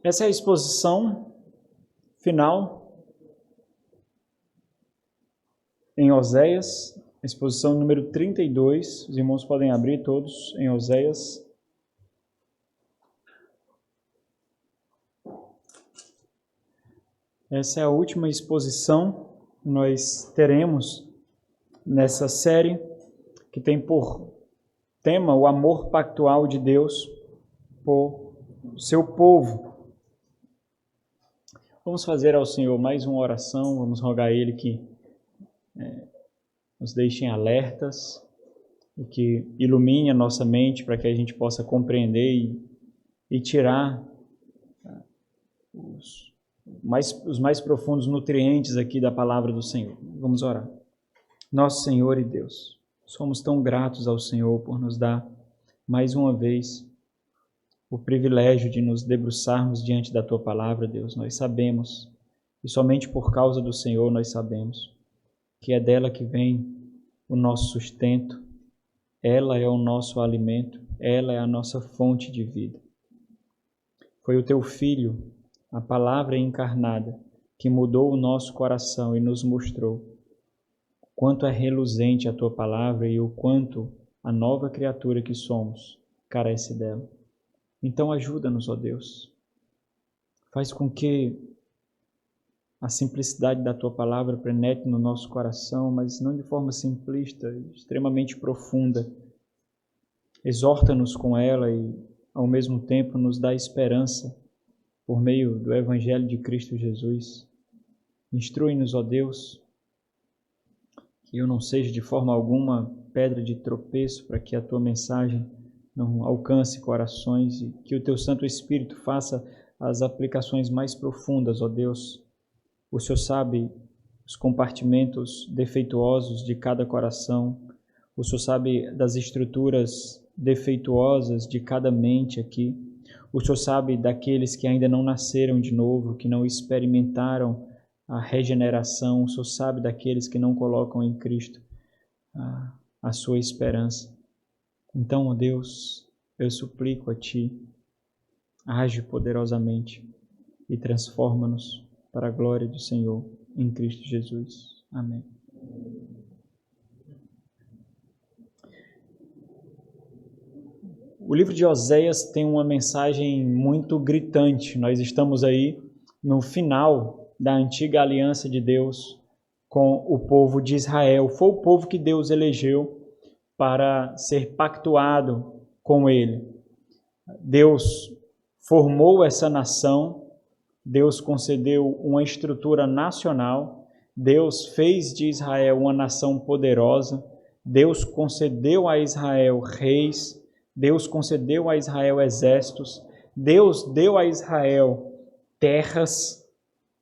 Essa é a exposição final em Oséias, exposição número 32. Os irmãos podem abrir todos em Oséias. Essa é a última exposição que nós teremos nessa série, que tem por tema o amor pactual de Deus por seu povo. Vamos fazer ao Senhor mais uma oração, vamos rogar a Ele que nos deixe alertas e que ilumine a nossa mente para que a gente possa compreender e tirar os mais profundos nutrientes aqui da palavra do Senhor. Vamos orar. Nosso Senhor e Deus, somos tão gratos ao Senhor por nos dar mais uma vez o privilégio de nos debruçarmos diante da Tua palavra, Deus. Nós sabemos, e somente por causa do Senhor nós sabemos, que é dela que vem o nosso sustento, ela é o nosso alimento, ela é a nossa fonte de vida. Foi o Teu Filho, a palavra encarnada, que mudou o nosso coração e nos mostrou quanto é reluzente a Tua palavra e o quanto a nova criatura que somos carece dela. Então ajuda-nos, ó Deus. Faz com que a simplicidade da Tua palavra penetre no nosso coração, mas não de forma simplista, extremamente profunda. Exorta-nos com ela e, ao mesmo tempo, nos dá esperança por meio do Evangelho de Cristo Jesus. Instrui-nos, ó Deus, que eu não seja de forma alguma pedra de tropeço para que a Tua mensagem não alcance corações e que o Teu Santo Espírito faça as aplicações mais profundas, ó Deus. O Senhor sabe os compartimentos defeituosos de cada coração, o Senhor sabe das estruturas defeituosas de cada mente aqui, o Senhor sabe daqueles que ainda não nasceram de novo, que não experimentaram a regeneração, o Senhor sabe daqueles que não colocam em Cristo a sua esperança. Então, ó Deus, eu suplico a Ti, age poderosamente e transforma-nos para a glória do Senhor em Cristo Jesus. Amém. O livro de Oséias tem uma mensagem muito gritante. Nós estamos aí no final da antiga aliança de Deus com o povo de Israel. Foi o povo que Deus elegeu para ser pactuado com Ele. Deus formou essa nação, Deus concedeu uma estrutura nacional, Deus fez de Israel uma nação poderosa, Deus concedeu a Israel reis, Deus concedeu a Israel exércitos, Deus deu a Israel terras,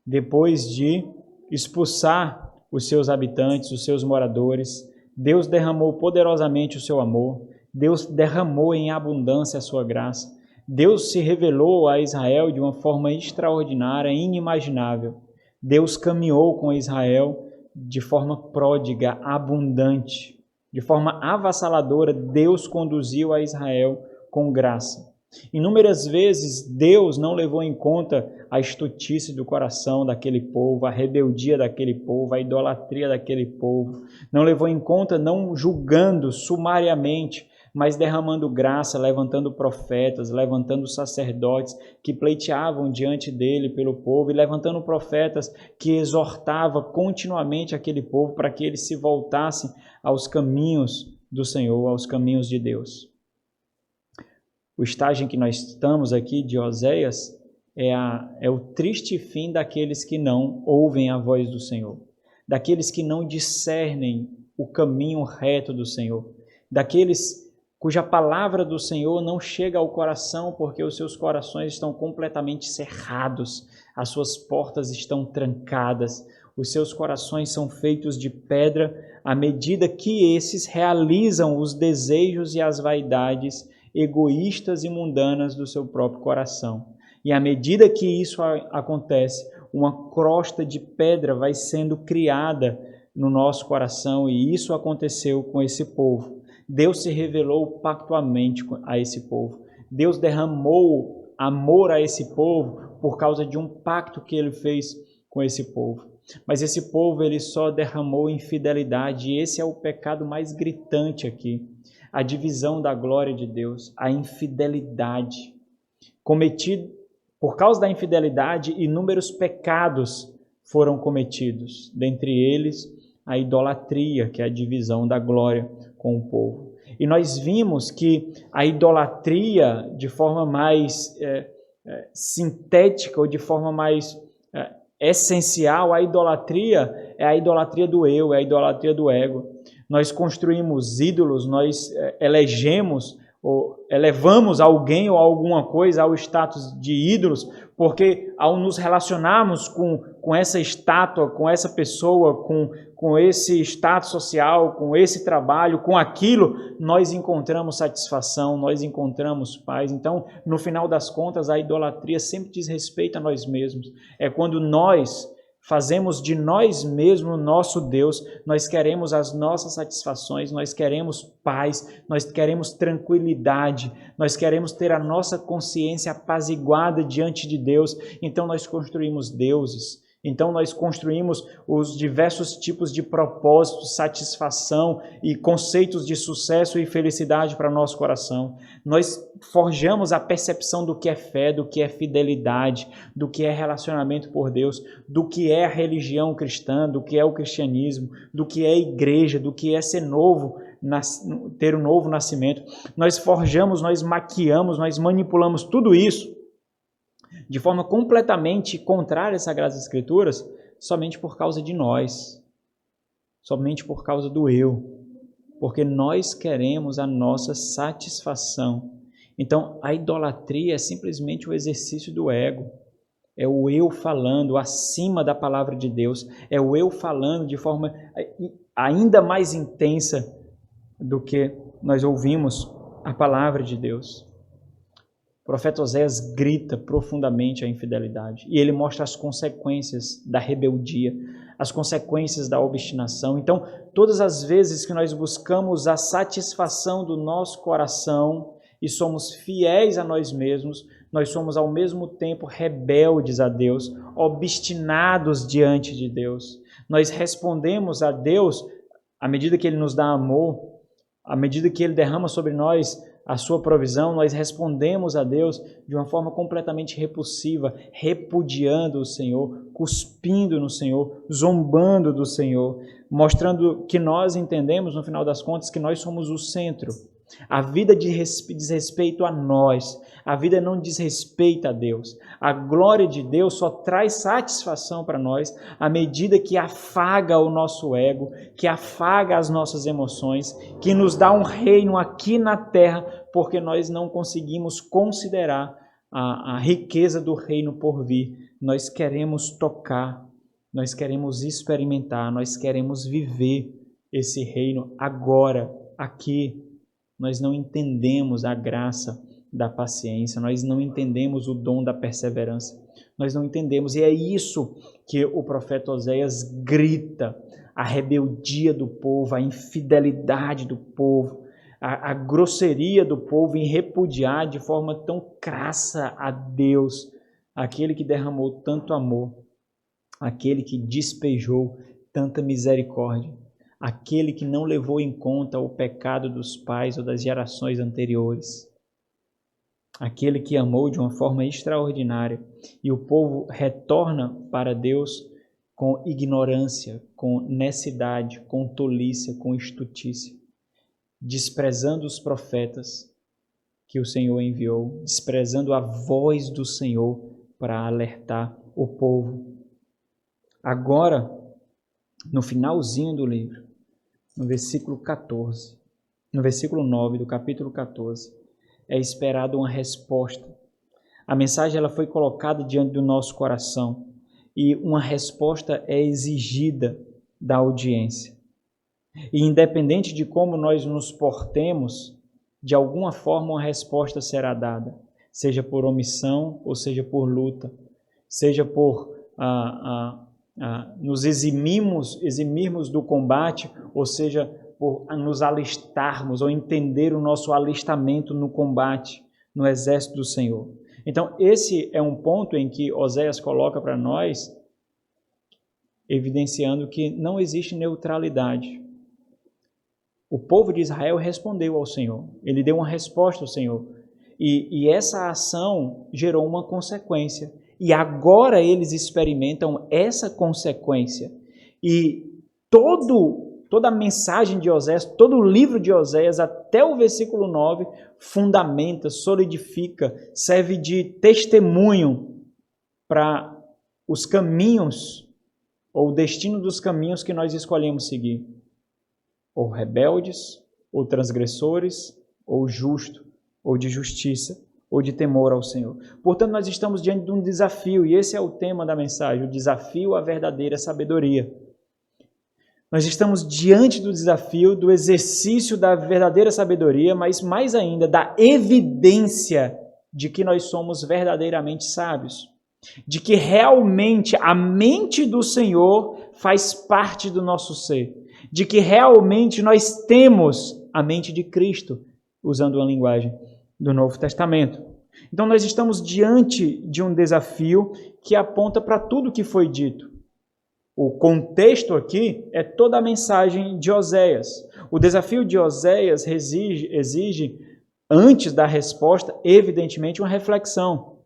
depois de expulsar os seus habitantes, os seus moradores. Deus derramou poderosamente o seu amor, Deus derramou em abundância a sua graça, Deus se revelou a Israel de uma forma extraordinária, inimaginável. Deus caminhou com Israel de forma pródiga, abundante, de forma avassaladora. Deus conduziu a Israel com graça. Inúmeras vezes Deus não levou em conta a estultice do coração daquele povo, a rebeldia daquele povo, a idolatria daquele povo. Não levou em conta, não julgando sumariamente, mas derramando graça, levantando profetas, levantando sacerdotes que pleiteavam diante dele pelo povo e levantando profetas que exortavam continuamente aquele povo para que eles se voltassem aos caminhos do Senhor, aos caminhos de Deus. O estágio em que nós estamos aqui de Oséias é o triste fim daqueles que não ouvem a voz do Senhor, daqueles que não discernem o caminho reto do Senhor, daqueles cuja palavra do Senhor não chega ao coração porque os seus corações estão completamente cerrados, as suas portas estão trancadas, os seus corações são feitos de pedra à medida que esses realizam os desejos e as vaidades egoístas e mundanas do seu próprio coração. E à medida que isso acontece, uma crosta de pedra vai sendo criada no nosso coração, e isso aconteceu com esse povo. Deus se revelou pactualmente a esse povo. Deus derramou amor a esse povo por causa de um pacto que ele fez com esse povo. Mas esse povo, ele só derramou infidelidade, e esse é o pecado mais gritante aqui. A divisão da glória de Deus, a infidelidade. Cometido, por causa da infidelidade, inúmeros pecados foram cometidos. Dentre eles, a idolatria, que é a divisão da glória com o povo. E nós vimos que a idolatria, de forma mais sintética ou de forma mais essencial, a idolatria é a idolatria do eu, é a idolatria do ego. Nós construímos ídolos, nós elegemos ou elevamos alguém ou alguma coisa ao status de ídolos, porque ao nos relacionarmos com essa estátua, com essa pessoa, com esse status social, com esse trabalho, com aquilo, nós encontramos satisfação, nós encontramos paz. Então, no final das contas, a idolatria sempre diz respeito a nós mesmos. É quando nós fazemos de nós mesmos o nosso Deus, nós queremos as nossas satisfações, nós queremos paz, nós queremos tranquilidade, nós queremos ter a nossa consciência apaziguada diante de Deus. Então nós construímos deuses, então nós construímos os diversos tipos de propósitos, satisfação e conceitos de sucesso e felicidade para nosso coração. Nós forjamos a percepção do que é fé, do que é fidelidade, do que é relacionamento por Deus, do que é a religião cristã, do que é o cristianismo, do que é a igreja, do que é ser novo, ter um novo nascimento. Nós forjamos, nós maquiamos, nós manipulamos tudo isso de forma completamente contrária às Sagradas Escrituras, somente por causa de nós, somente por causa do eu, porque nós queremos a nossa satisfação. Então, a idolatria é simplesmente o exercício do ego, é o eu falando acima da palavra de Deus, é o eu falando de forma ainda mais intensa do que nós ouvimos a palavra de Deus. O profeta Oséias grita profundamente a infidelidade e ele mostra as consequências da rebeldia, as consequências da obstinação. Então, todas as vezes que nós buscamos a satisfação do nosso coração e somos fiéis a nós mesmos, nós somos ao mesmo tempo rebeldes a Deus, obstinados diante de Deus. Nós respondemos a Deus à medida que Ele nos dá amor, à medida que Ele derrama sobre nós a sua provisão, nós respondemos a Deus de uma forma completamente repulsiva, repudiando o Senhor, cuspindo no Senhor, zombando do Senhor, mostrando que nós entendemos, no final das contas, que nós somos o centro. A vida diz respeito a nós, a vida não diz respeito a Deus. A glória de Deus só traz satisfação para nós à medida que afaga o nosso ego, que afaga as nossas emoções, que nos dá um reino aqui na terra, porque nós não conseguimos considerar a riqueza do reino por vir. Nós queremos tocar, nós queremos experimentar, nós queremos viver esse reino agora, aqui. Nós não entendemos a graça da paciência, nós não entendemos o dom da perseverança, nós não entendemos, e é isso que o profeta Oséias grita, a rebeldia do povo, a infidelidade do povo, a grosseria do povo em repudiar de forma tão crassa a Deus, aquele que derramou tanto amor, aquele que despejou tanta misericórdia, aquele que não levou em conta o pecado dos pais ou das gerações anteriores, aquele que amou de uma forma extraordinária, e o povo retorna para Deus com ignorância, com necessidade, com tolice, com estutícia, desprezando os profetas que o Senhor enviou, desprezando a voz do Senhor para alertar o povo. Agora, no finalzinho do livro, no versículo 14, no versículo 9 do capítulo 14, é esperada uma resposta. A mensagem ela foi colocada diante do nosso coração e uma resposta é exigida da audiência. E independente de como nós nos portemos, de alguma forma uma resposta será dada, seja por omissão ou seja por luta, seja por nos eximirmos do combate, ou seja, por nos alistarmos ou entender o nosso alistamento no combate, no exército do Senhor. Então, esse é um ponto em que Oséias coloca para nós, evidenciando que não existe neutralidade. O povo de Israel respondeu ao Senhor, ele deu uma resposta ao Senhor, e essa ação gerou uma consequência, e agora eles experimentam essa consequência, e toda a mensagem de Oséias, todo o livro de Oséias, até o versículo 9, fundamenta, solidifica, serve de testemunho para os caminhos, ou o destino dos caminhos que nós escolhemos seguir. Ou rebeldes, ou transgressores, ou justo, ou de justiça, ou de temor ao Senhor. Portanto, nós estamos diante de um desafio, e esse é o tema da mensagem, o desafio à verdadeira sabedoria. Nós estamos diante do desafio do exercício da verdadeira sabedoria, mas mais ainda da evidência de que nós somos verdadeiramente sábios. De que realmente a mente do Senhor faz parte do nosso ser. De que realmente nós temos a mente de Cristo, usando uma linguagem do Novo Testamento. Então nós estamos diante de um desafio que aponta para tudo o que foi dito. O contexto aqui é toda a mensagem de Oséias. O desafio de Oséias exige, antes da resposta, evidentemente, uma reflexão.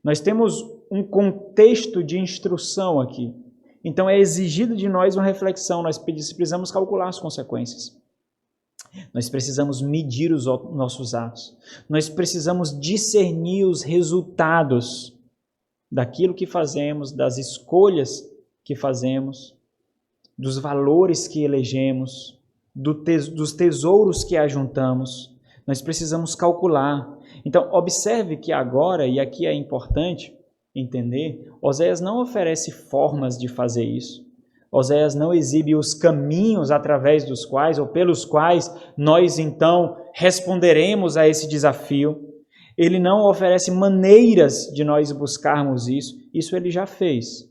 Nós temos um contexto de instrução aqui. Então é exigido de nós uma reflexão, nós precisamos calcular as consequências. Nós precisamos medir os nossos atos. Nós precisamos discernir os resultados daquilo que fazemos, das escolhas que fazemos, dos valores que elegemos, dos tesouros que ajuntamos. Nós precisamos calcular. Então, observe que agora, e aqui é importante entender, Oséias não oferece formas de fazer isso. Oséias não exibe os caminhos através dos quais, ou pelos quais, nós então responderemos a esse desafio. Ele não oferece maneiras de nós buscarmos isso. Isso ele já fez.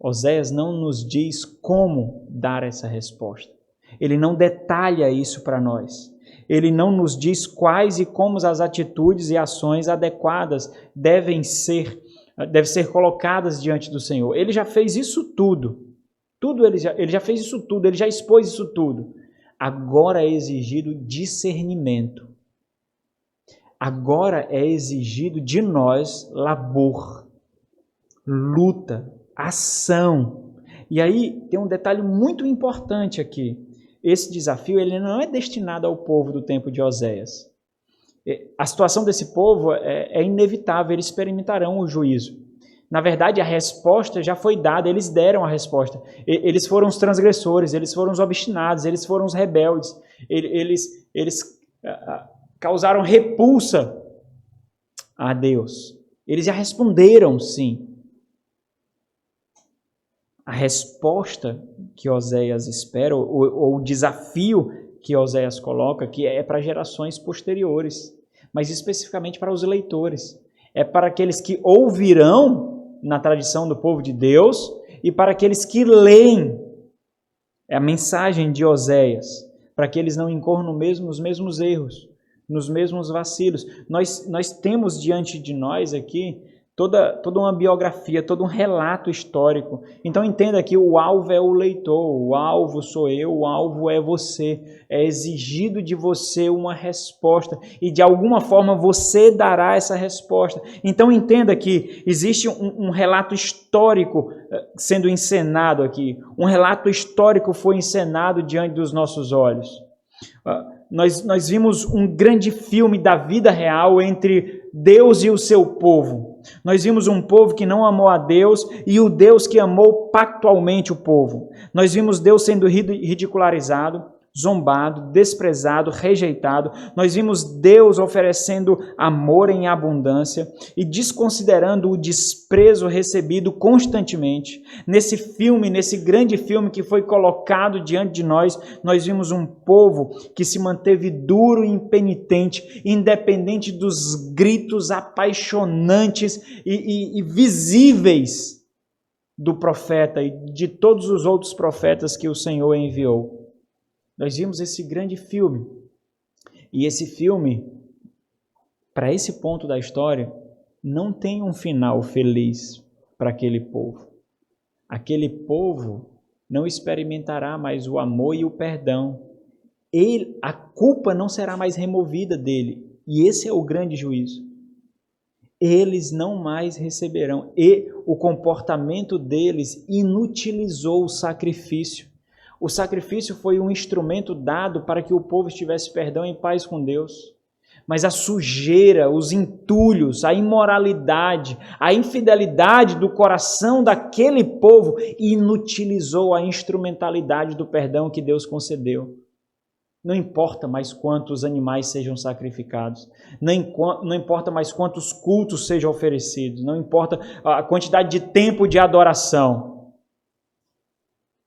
Oséias não nos diz como dar essa resposta. Ele não detalha isso para nós. Ele não nos diz quais e como as atitudes e ações adequadas devem ser colocadas diante do Senhor. Ele já fez isso tudo. Ele já fez isso tudo, ele já expôs isso tudo. Agora é exigido discernimento. Agora é exigido de nós labor, luta, ação. E aí tem um detalhe muito importante aqui. Esse desafio ele não é destinado ao povo do tempo de Oséias. A situação desse povo é inevitável, eles experimentarão o juízo. Na verdade, a resposta já foi dada, eles deram a resposta. Eles foram os transgressores, eles foram os obstinados, eles foram os rebeldes. Eles causaram repulsa a Deus. Eles já responderam sim. A resposta que Oséias espera, ou o desafio que Oséias coloca, que é para gerações posteriores, mas especificamente para os leitores. É para aqueles que ouvirão na tradição do povo de Deus e para aqueles que leem. É a mensagem de Oséias, para que eles não incorram nos mesmos erros, nos mesmos vacilos. Nós temos diante de nós aqui toda uma biografia, todo um relato histórico. Então entenda que o alvo é o leitor, o alvo sou eu, o alvo é você. É exigido de você uma resposta e de alguma forma você dará essa resposta. Então entenda que existe um relato histórico sendo encenado aqui. Um relato histórico foi encenado diante dos nossos olhos. Nós vimos um grande filme da vida real entre Deus e o seu povo. Nós vimos um povo que não amou a Deus e o Deus que amou pactualmente o povo. Nós vimos Deus sendo ridicularizado, zombado, desprezado, rejeitado. Nós vimos Deus oferecendo amor em abundância e desconsiderando o desprezo recebido constantemente. Nesse filme, nesse grande filme que foi colocado diante de nós, nós vimos um povo que se manteve duro e impenitente, independente dos gritos apaixonantes e visíveis do profeta e de todos os outros profetas que o Senhor enviou. Nós vimos esse grande filme, e esse filme, para esse ponto da história, não tem um final feliz para aquele povo. Aquele povo não experimentará mais o amor e o perdão. A culpa não será mais removida dele. E esse é o grande juízo. Eles não mais receberão. E o comportamento deles inutilizou o sacrifício. O sacrifício foi um instrumento dado para que o povo estivesse perdão e paz com Deus. Mas a sujeira, os entulhos, a imoralidade, a infidelidade do coração daquele povo inutilizou a instrumentalidade do perdão que Deus concedeu. Não importa mais quantos animais sejam sacrificados, não importa mais quantos cultos sejam oferecidos, não importa a quantidade de tempo de adoração.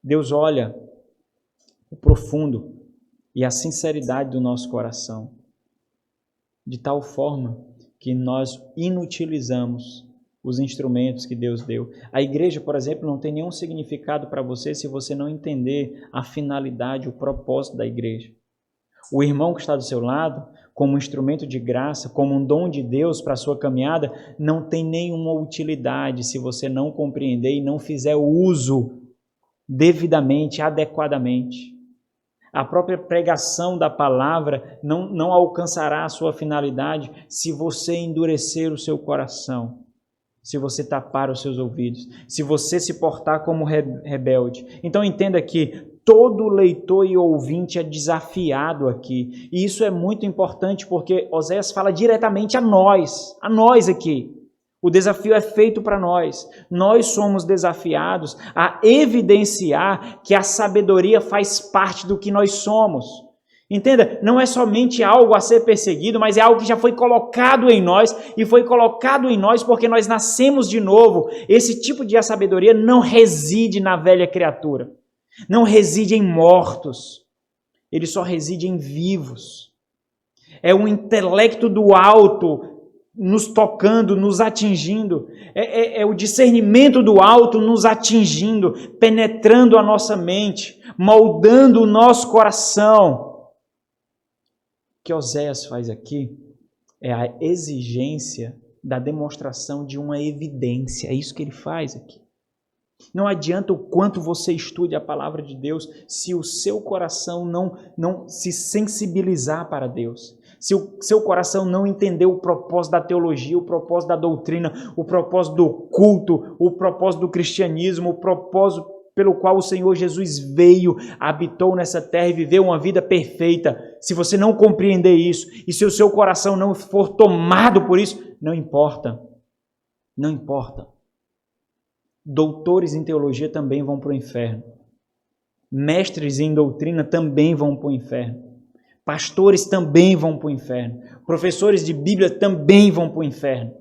Deus olha o profundo e a sinceridade do nosso coração, de tal forma que nós inutilizamos os instrumentos que Deus deu. A igreja, por exemplo, não tem nenhum significado para você se você não entender a finalidade, o propósito da igreja. O irmão que está do seu lado, como um instrumento de graça, como um dom de Deus para a sua caminhada, não tem nenhuma utilidade se você não compreender e não fizer o uso devidamente, adequadamente. A própria pregação da palavra não alcançará a sua finalidade se você endurecer o seu coração, se você tapar os seus ouvidos, se você se portar como rebelde. Então entenda que todo leitor e ouvinte é desafiado aqui. E isso é muito importante porque Oséias fala diretamente a nós aqui. O desafio é feito para nós. Nós somos desafiados a evidenciar que a sabedoria faz parte do que nós somos. Entenda, não é somente algo a ser perseguido, mas é algo que já foi colocado em nós, e foi colocado em nós porque nós nascemos de novo. Esse tipo de sabedoria não reside na velha criatura, não reside em mortos, ele só reside em vivos. É o intelecto do alto nos tocando, nos atingindo, é o discernimento do alto nos atingindo, penetrando a nossa mente, moldando o nosso coração. O que Oséias faz aqui é a exigência da demonstração de uma evidência, é isso que ele faz aqui. Não adianta o quanto você estude a palavra de Deus se o seu coração não se sensibilizar para Deus. Se o seu coração não entender o propósito da teologia, o propósito da doutrina, o propósito do culto, o propósito do cristianismo, o propósito pelo qual o Senhor Jesus veio, habitou nessa terra e viveu uma vida perfeita. Se você não compreender isso e se o seu coração não for tomado por isso, não importa. Não importa. Doutores em teologia também vão para o inferno. Mestres em doutrina também vão para o inferno. Pastores também vão para o inferno. Professores de Bíblia também vão para o inferno.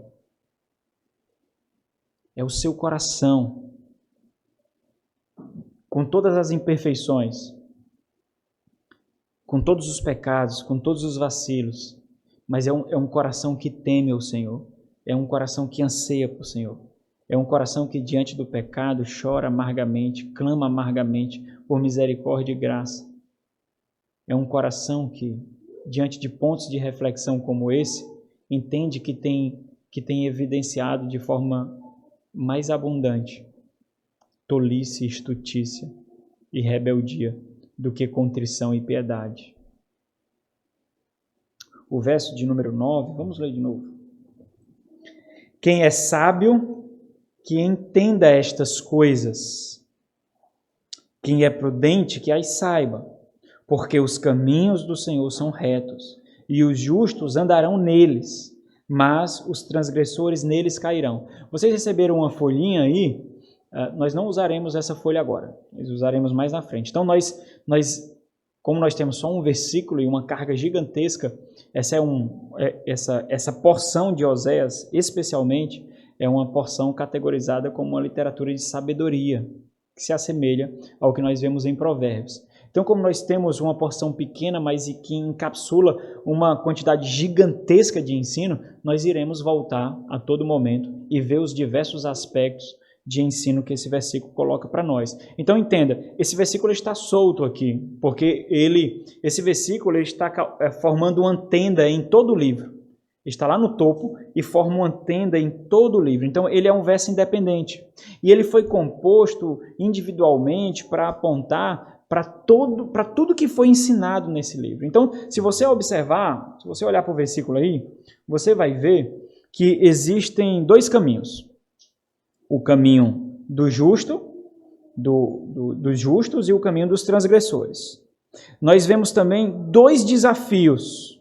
É o seu coração, com todas as imperfeições, com todos os pecados, com todos os vacilos, mas é um coração que teme ao Senhor. É um coração que anseia por Senhor. É um coração que diante do pecado chora amargamente, clama amargamente por misericórdia e graça. É um coração que, diante de pontos de reflexão como esse, entende que tem evidenciado de forma mais abundante tolice, estutícia e rebeldia do que contrição e piedade. O verso de número 9, vamos ler de novo. Quem é sábio, que entenda estas coisas. Quem é prudente, que as saiba. Porque os caminhos do Senhor são retos, e os justos andarão neles, mas os transgressores neles cairão. Vocês receberam uma folhinha aí? Nós não usaremos essa folha agora, nós usaremos mais na frente. Então, como nós temos só um versículo e uma carga gigantesca, essa porção de Oséias, especialmente, é uma porção categorizada como uma literatura de sabedoria, que se assemelha ao que nós vemos em Provérbios. Então, como nós temos uma porção pequena, mas que encapsula uma quantidade gigantesca de ensino, nós iremos voltar a todo momento e ver os diversos aspectos de ensino que esse versículo coloca para nós. Então, entenda, esse versículo está solto aqui, porque esse versículo está formando uma tenda em todo o livro. Está lá no topo e forma uma tenda em todo o livro. Então, ele é um verso independente. E ele foi composto individualmente para apontar para tudo que foi ensinado nesse livro. Então, se você observar, se você olhar para o versículo aí, você vai ver que existem dois caminhos. O caminho do justo, dos justos e o caminho dos transgressores. Nós vemos também dois desafios.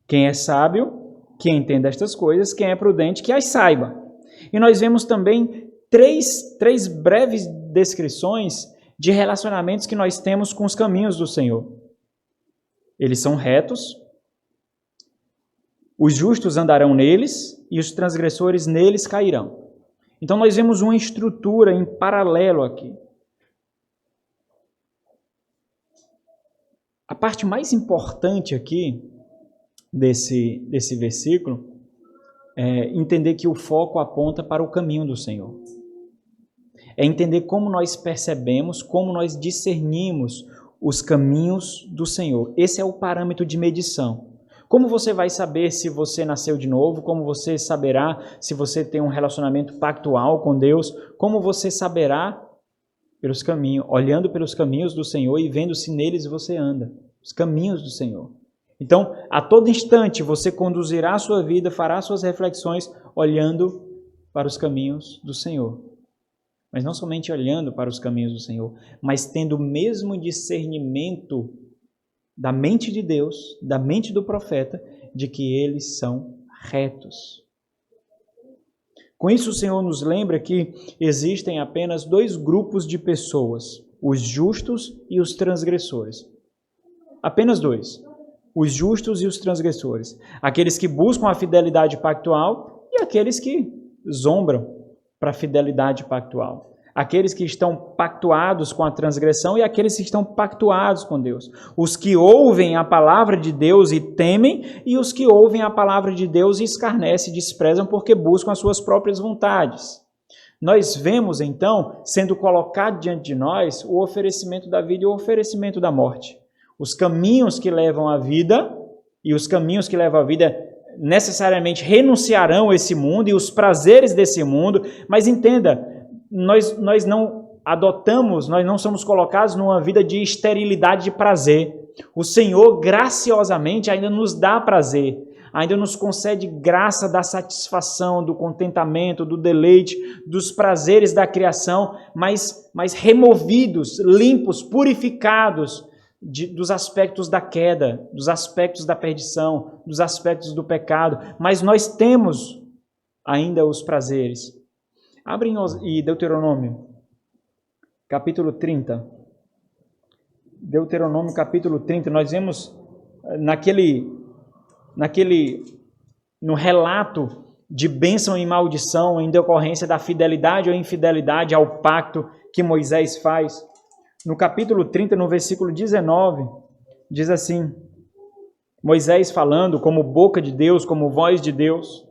Quem é sábio, que entenda estas coisas, quem é prudente, que as saiba. E nós vemos também três breves descrições de relacionamentos que nós temos com os caminhos do Senhor. Eles são retos, os justos andarão neles e os transgressores neles cairão. Então nós vemos uma estrutura em paralelo aqui. A parte mais importante aqui desse versículo é entender que o foco aponta para o caminho do Senhor. É entender como nós percebemos, como nós discernimos os caminhos do Senhor. Esse é o parâmetro de medição. Como você vai saber se você nasceu de novo? Como você saberá se você tem um relacionamento pactual com Deus? Como você saberá? Pelos caminhos, olhando pelos caminhos do Senhor e vendo se neles você anda. Os caminhos do Senhor. Então, a todo instante, você conduzirá a sua vida, fará suas reflexões olhando para os caminhos do Senhor. Mas não somente olhando para os caminhos do Senhor, mas tendo o mesmo discernimento da mente de Deus, da mente do profeta, de que eles são retos. Com isso, o Senhor nos lembra que existem apenas dois grupos de pessoas, os justos e os transgressores. Apenas dois. Os justos e os transgressores. Aqueles que buscam a fidelidade pactual e aqueles que zombram para a fidelidade pactual. Aqueles que estão pactuados com a transgressão e aqueles que estão pactuados com Deus. Os que ouvem a palavra de Deus e temem e os que ouvem a palavra de Deus e escarnecem e desprezam porque buscam as suas próprias vontades. Nós vemos, então, sendo colocado diante de nós o oferecimento da vida e o oferecimento da morte. Os caminhos que levam à vida e os caminhos que levam à vida necessariamente renunciarão a esse mundo e os prazeres desse mundo, mas entenda, nós não adotamos, nós não somos colocados numa vida de esterilidade de prazer. O Senhor graciosamente ainda nos dá prazer, ainda nos concede graça da satisfação, do contentamento, do deleite, dos prazeres da criação, mas removidos, limpos, purificados dos aspectos da queda, dos aspectos da perdição, dos aspectos do pecado, mas nós temos ainda os prazeres. Abrem em Deuteronômio, capítulo 30. Deuteronômio, capítulo 30, nós vemos no relato de bênção e maldição em decorrência da fidelidade ou infidelidade ao pacto que Moisés faz. No capítulo 30, no versículo 19, diz assim, Moisés falando como boca de Deus, como voz de Deus,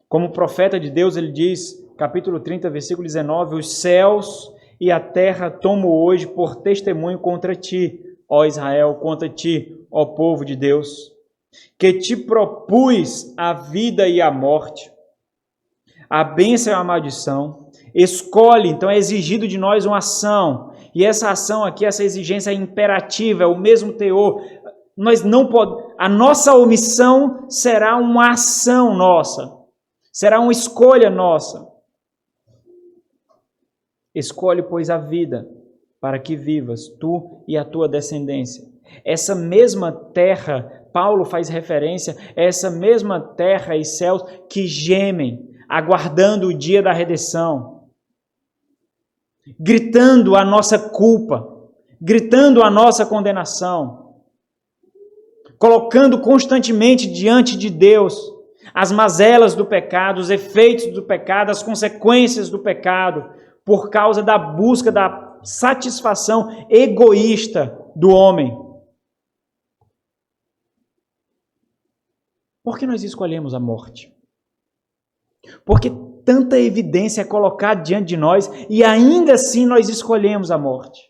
como profeta de Deus, ele diz, capítulo 30, versículo 19, os céus e a terra tomo hoje por testemunho contra ti, ó Israel, contra ti, ó povo de Deus, que te propus a vida e a morte, a bênção e a maldição. Escolhe, então é exigido de nós uma ação, e essa ação aqui, essa exigência é imperativa, é o mesmo teor. Nós não podemos, a nossa omissão será uma ação nossa, será uma escolha nossa. Escolhe, pois, a vida, para que vivas, tu e a tua descendência. Essa mesma terra, Paulo faz referência a essa mesma terra e céus que gemem, aguardando o dia da redenção, gritando a nossa culpa, gritando a nossa condenação, colocando constantemente diante de Deus as mazelas do pecado, os efeitos do pecado, as consequências do pecado, por causa da busca da satisfação egoísta do homem. Por que nós escolhemos a morte? Porque tanta evidência é colocada diante de nós e ainda assim nós escolhemos a morte.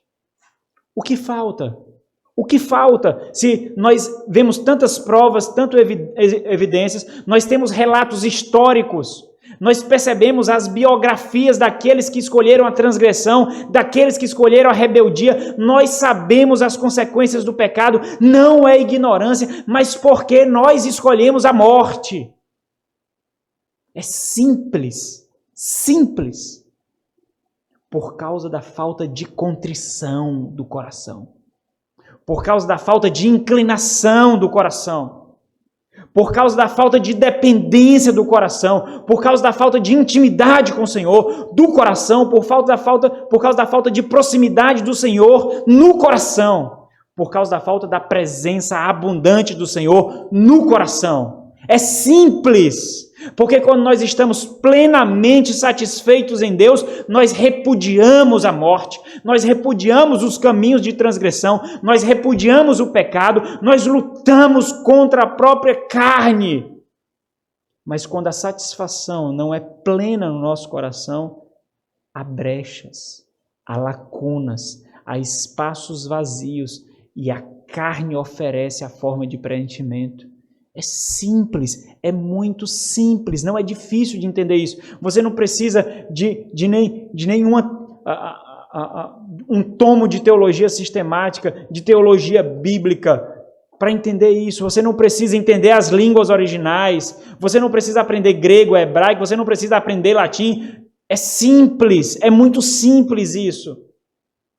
O que falta? O que falta? Se nós vemos tantas provas, tantas evidências, nós temos relatos históricos, nós percebemos as biografias daqueles que escolheram a transgressão, daqueles que escolheram a rebeldia, nós sabemos as consequências do pecado, não é ignorância, mas porque nós escolhemos a morte. É simples, simples, por causa da falta de contrição do coração, por causa da falta de inclinação do coração, por causa da falta de dependência do coração, por causa da falta de intimidade com o Senhor, do coração, por causa da falta de proximidade do Senhor no coração, por causa da falta da presença abundante do Senhor no coração. É simples, porque quando nós estamos plenamente satisfeitos em Deus, nós repudiamos a morte, nós repudiamos os caminhos de transgressão, nós repudiamos o pecado, nós lutamos contra a própria carne. Mas quando a satisfação não é plena no nosso coração, há brechas, há lacunas, há espaços vazios e a carne oferece a forma de preenchimento. É simples, é muito simples, não é difícil de entender isso. Você não precisa de nenhuma um tomo de teologia sistemática, de teologia bíblica para entender isso. Você não precisa entender as línguas originais, você não precisa aprender grego, hebraico, você não precisa aprender latim. É simples, é muito simples isso.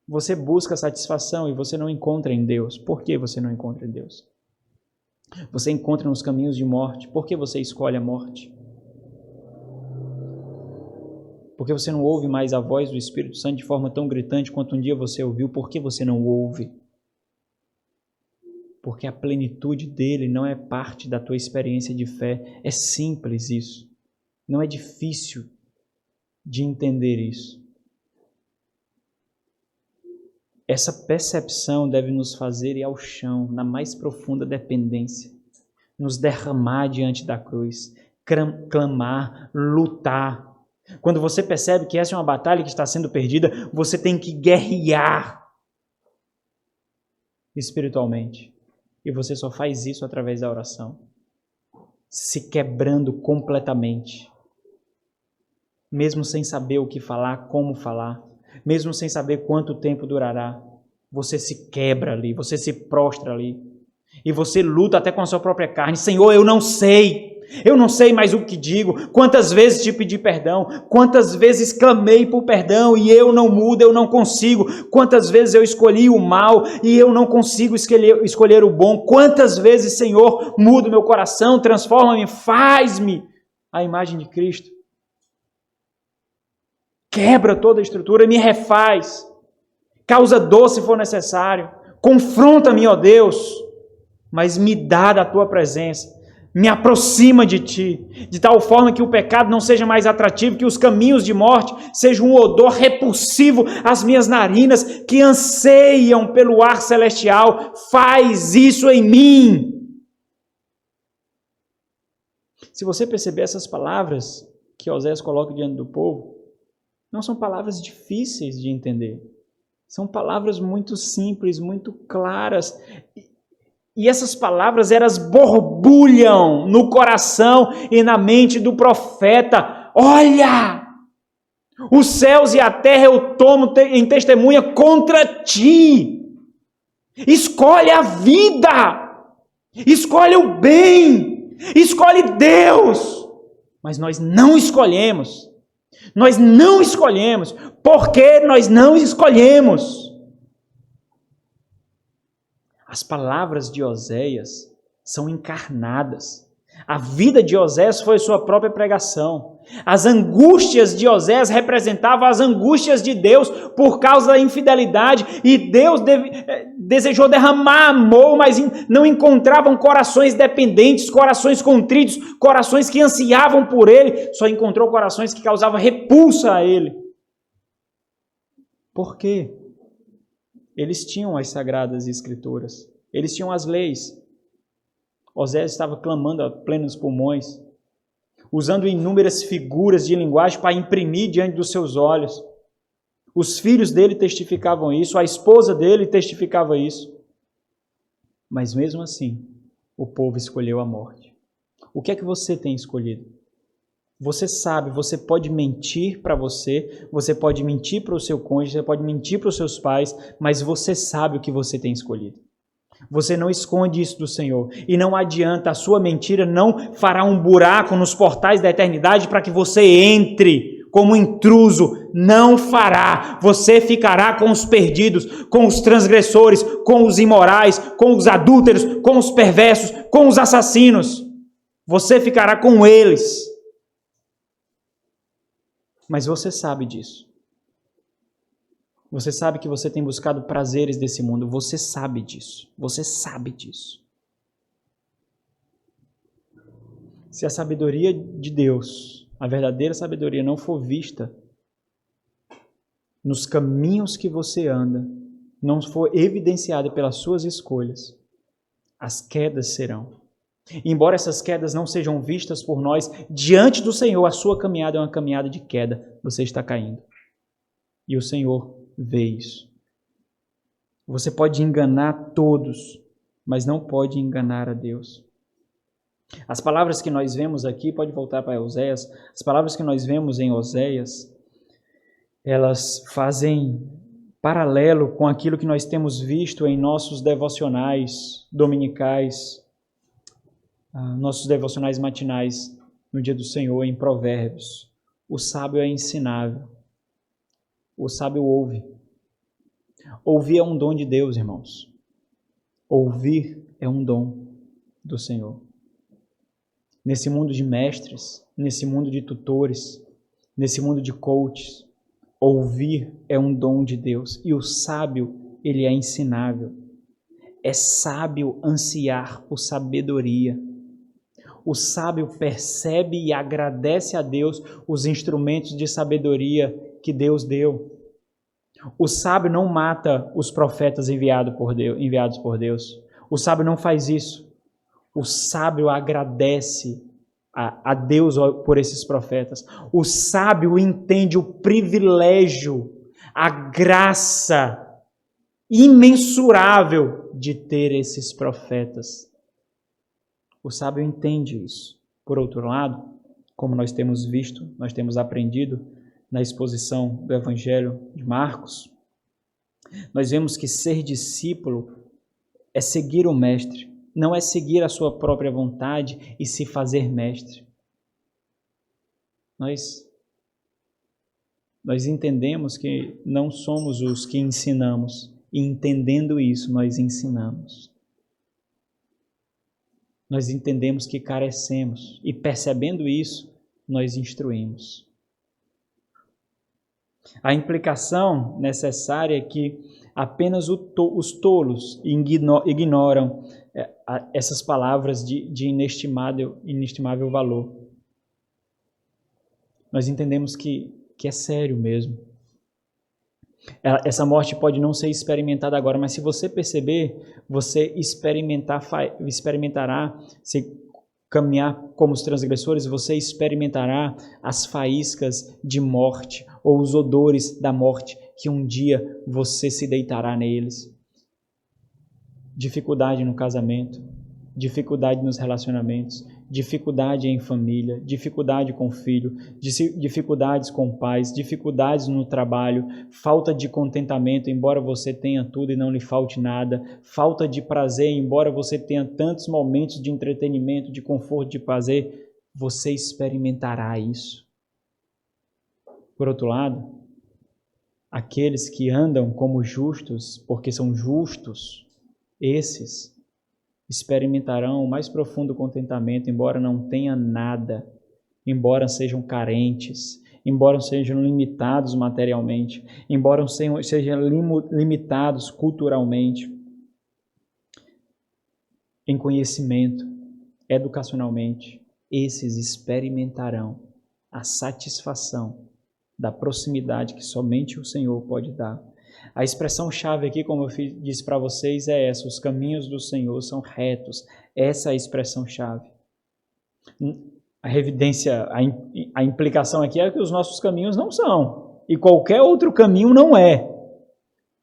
Você busca satisfação e você não encontra em Deus. Por que você não encontra em Deus? Você encontra nos caminhos de morte. Por que você escolhe a morte? Porque você não ouve mais a voz do Espírito Santo de forma tão gritante quanto um dia você ouviu. Por que você não ouve? Porque a plenitude dele não é parte da tua experiência de fé. É simples isso. Não é difícil de entender isso. Essa percepção deve nos fazer ir ao chão, na mais profunda dependência, nos derramar diante da cruz, clamar, lutar. Quando você percebe que essa é uma batalha que está sendo perdida, você tem que guerrear espiritualmente. E você só faz isso através da oração, se quebrando completamente, mesmo sem saber o que falar, como falar. Mesmo sem saber quanto tempo durará, você se quebra ali, você se prostra ali. E você luta até com a sua própria carne. Senhor, eu não sei mais o que digo. Quantas vezes te pedi perdão, quantas vezes clamei por perdão e eu não mudo, eu não consigo. Quantas vezes eu escolhi o mal e eu não consigo escolher o bom. Quantas vezes, Senhor, muda meu coração, transforma-me, faz-me a imagem de Cristo. Quebra toda a estrutura, me refaz, causa dor se for necessário, confronta-me, ó Deus, mas me dá da tua presença, me aproxima de ti, de tal forma que o pecado não seja mais atrativo, que os caminhos de morte sejam um odor repulsivo às minhas narinas, que anseiam pelo ar celestial. Faz isso em mim. Se você perceber essas palavras que Oséias coloca diante do povo, não são palavras difíceis de entender. São palavras muito simples, muito claras. E essas palavras, elas borbulham no coração e na mente do profeta. Olha! Os céus e a terra eu tomo em testemunha contra ti. Escolhe a vida. Escolhe o bem. Escolhe Deus. Mas nós não escolhemos. Nós não escolhemos. Por que nós não escolhemos? As palavras de Oséias são encarnadas. A vida de Oséias foi sua própria pregação. As angústias de Oséias representavam as angústias de Deus por causa da infidelidade. E Deus desejou derramar amor, mas não encontravam corações dependentes, corações contritos, corações que ansiavam por Ele. Só encontrou corações que causavam repulsa a Ele. Por quê? Eles tinham as sagradas escrituras. Eles tinham as leis. Oséias estava clamando a plenos pulmões, usando inúmeras figuras de linguagem para imprimir diante dos seus olhos. Os filhos dele testificavam isso, a esposa dele testificava isso. Mas mesmo assim, o povo escolheu a morte. O que é que você tem escolhido? Você sabe, você pode mentir para você pode mentir para o seu cônjuge, você pode mentir para os seus pais, mas você sabe o que você tem escolhido. Você não esconde isso do Senhor. E não adianta, a sua mentira não fará um buraco nos portais da eternidade para que você entre como intruso. Não fará. Você ficará com os perdidos, com os transgressores, com os imorais, com os adúlteros, com os perversos, com os assassinos. Você ficará com eles. Mas você sabe disso. Você sabe que você tem buscado prazeres desse mundo. Você sabe disso. Você sabe disso. Se a sabedoria de Deus, a verdadeira sabedoria, não for vista nos caminhos que você anda, não for evidenciada pelas suas escolhas, as quedas serão. Embora essas quedas não sejam vistas por nós, diante do Senhor, a sua caminhada é uma caminhada de queda. Você está caindo. E o Senhor vê isso. Você pode enganar todos, mas não pode enganar a Deus. As palavras que nós vemos aqui, pode voltar para Oséias, as palavras que nós vemos em Oséias, elas fazem paralelo com aquilo que nós temos visto em nossos devocionais dominicais, nossos devocionais matinais no dia do Senhor, em Provérbios. O sábio é ensinável. O sábio ouve. Ouvir é um dom de Deus, irmãos. Ouvir é um dom do Senhor. Nesse mundo de mestres, nesse mundo de tutores, nesse mundo de coaches, ouvir é um dom de Deus. E o sábio, ele é ensinável. É sábio ansiar por sabedoria. O sábio percebe e agradece a Deus os instrumentos de sabedoria que Deus deu. O sábio não mata os profetas enviados por Deus. O sábio não faz isso. O sábio agradece a Deus por esses profetas. O sábio entende o privilégio, a graça imensurável de ter esses profetas. O sábio entende isso. Por outro lado, como nós temos visto, nós temos aprendido na exposição do Evangelho de Marcos, nós vemos que ser discípulo é seguir o Mestre, não é seguir a sua própria vontade e se fazer mestre. Nós entendemos que não somos os que ensinamos, e entendendo isso, nós ensinamos. Nós entendemos que carecemos, e percebendo isso, nós instruímos. A implicação necessária é que apenas os tolos ignoram essas palavras de inestimável valor. Nós entendemos que é sério mesmo. Essa morte pode não ser experimentada agora, mas se você perceber, você experimentará, se caminhar como os transgressores, você experimentará as faíscas de morte ou os odores da morte que um dia você se deitará neles. Dificuldade no casamento, dificuldade nos relacionamentos, dificuldade em família, dificuldade com o filho, dificuldades com pais, dificuldades no trabalho, falta de contentamento, embora você tenha tudo e não lhe falte nada, falta de prazer, embora você tenha tantos momentos de entretenimento, de conforto, de prazer, você experimentará isso. Por outro lado, aqueles que andam como justos, porque são justos, esses experimentarão o mais profundo contentamento, embora não tenham nada, embora sejam carentes, embora sejam limitados materialmente, embora sejam limitados culturalmente, em conhecimento, educacionalmente, esses experimentarão a satisfação da proximidade que somente o Senhor pode dar. A expressão-chave aqui, como eu disse para vocês, é essa: os caminhos do Senhor são retos. Essa é a expressão-chave. A evidência, a implicação aqui é que os nossos caminhos não são, e qualquer outro caminho não é.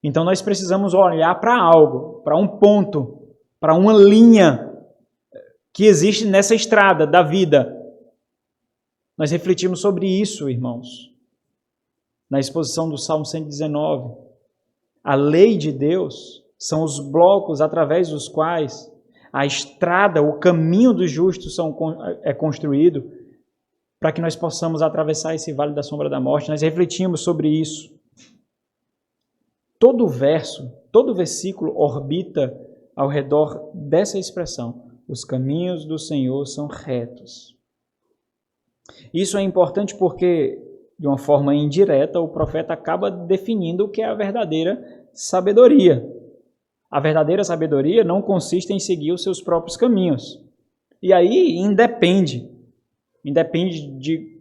Então nós precisamos olhar para algo, para um ponto, para uma linha que existe nessa estrada da vida. Nós refletimos sobre isso, irmãos, na exposição do Salmo 119. A lei de Deus são os blocos através dos quais a estrada, o caminho dos justos é construído para que nós possamos atravessar esse vale da sombra da morte. Nós refletimos sobre isso. Todo verso, todo versículo orbita ao redor dessa expressão. Os caminhos do Senhor são retos. Isso é importante porque, de uma forma indireta, o profeta acaba definindo o que é a verdadeira sabedoria. A verdadeira sabedoria não consiste em seguir os seus próprios caminhos. E aí independe de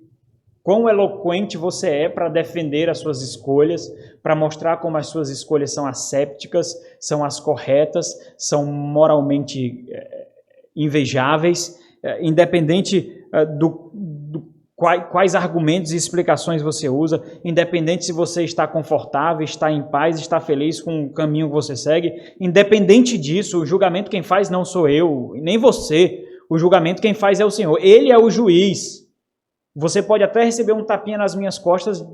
quão eloquente você é para defender as suas escolhas, para mostrar como as suas escolhas são assépticas, são as corretas, são moralmente invejáveis, independente quais argumentos e explicações você usa, independente se você está confortável, está em paz, está feliz com o caminho que você segue, independente disso, o julgamento quem faz não sou eu, nem você, o julgamento quem faz é o Senhor, Ele é o juiz. Você pode até receber um tapinha nas minhas costas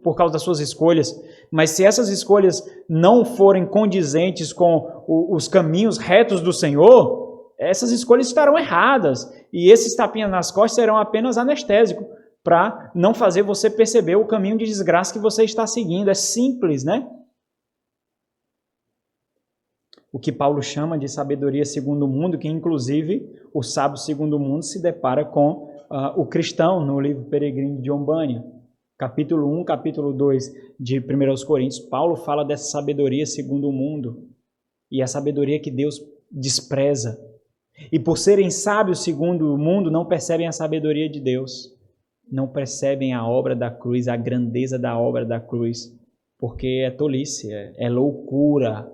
por causa das suas escolhas, mas se essas escolhas não forem condizentes com os caminhos retos do Senhor, essas escolhas estarão erradas, e esses tapinhas nas costas serão apenas anestésicos, para não fazer você perceber o caminho de desgraça que você está seguindo. É simples, né? O que Paulo chama de sabedoria segundo o mundo, que inclusive o sábio segundo o mundo se depara com o cristão no livro Peregrino de John Bunyan. Capítulo 1, capítulo 2 de 1 Coríntios, Paulo fala dessa sabedoria segundo o mundo, e a sabedoria que Deus despreza. E por serem sábios segundo o mundo, não percebem a sabedoria de Deus. Não percebem a obra da cruz, a grandeza da obra da cruz. Porque é tolice, é loucura.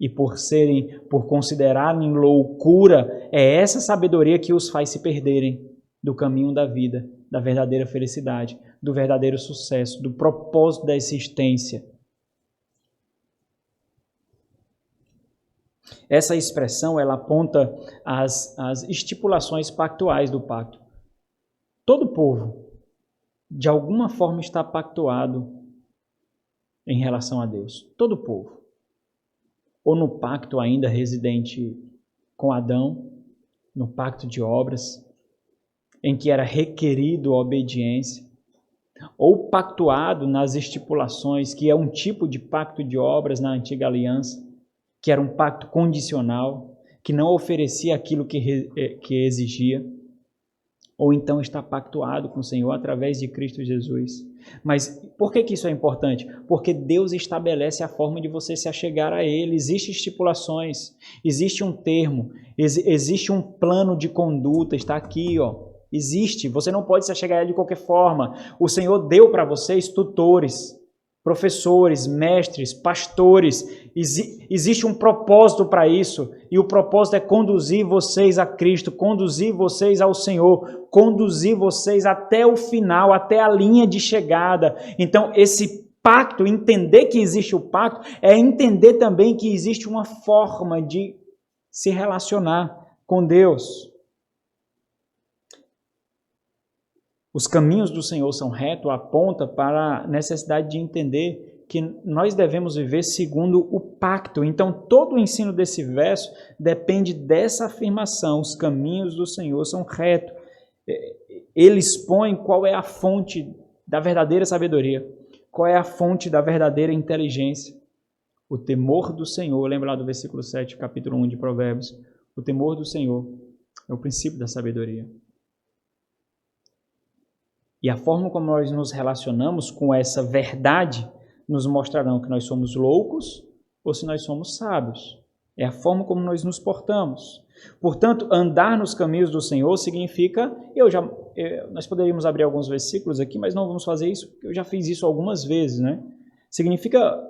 E por considerarem loucura, é essa sabedoria que os faz se perderem do caminho da vida, da verdadeira felicidade, do verdadeiro sucesso, do propósito da existência. Essa expressão, ela aponta as estipulações pactuais do pacto. Todo povo, de alguma forma, está pactuado em relação a Deus. Todo povo. Ou no pacto ainda residente com Adão, no pacto de obras, em que era requerido a obediência, ou pactuado nas estipulações, que é um tipo de pacto de obras na antiga aliança, que era um pacto condicional, que não oferecia aquilo que exigia, ou então está pactuado com o Senhor através de Cristo Jesus. Mas por que isso é importante? Porque Deus estabelece a forma de você se achegar a Ele. Existem estipulações, existe um termo, existe um plano de conduta, está aqui, ó. Existe, você não pode se achegar a Ele de qualquer forma. O Senhor deu para vocês tutores, professores, mestres, pastores. Existe um propósito para isso, e o propósito é conduzir vocês a Cristo, conduzir vocês ao Senhor, conduzir vocês até o final, até a linha de chegada. Então, esse pacto, entender que existe o pacto, é entender também que existe uma forma de se relacionar com Deus. Os caminhos do Senhor são retos, aponta para a necessidade de entender que nós devemos viver segundo o pacto. Então, todo o ensino desse verso depende dessa afirmação: os caminhos do Senhor são retos. Ele expõe qual é a fonte da verdadeira sabedoria, qual é a fonte da verdadeira inteligência. O temor do Senhor, lembra lá do versículo 7, capítulo 1 de Provérbios, o temor do Senhor é o princípio da sabedoria. E a forma como nós nos relacionamos com essa verdade nos mostrarão que nós somos loucos ou se nós somos sábios. É a forma como nós nos portamos. Portanto, andar nos caminhos do Senhor significa... nós poderíamos abrir alguns versículos aqui, mas não vamos fazer isso, porque eu já fiz isso algumas vezes, né? Significa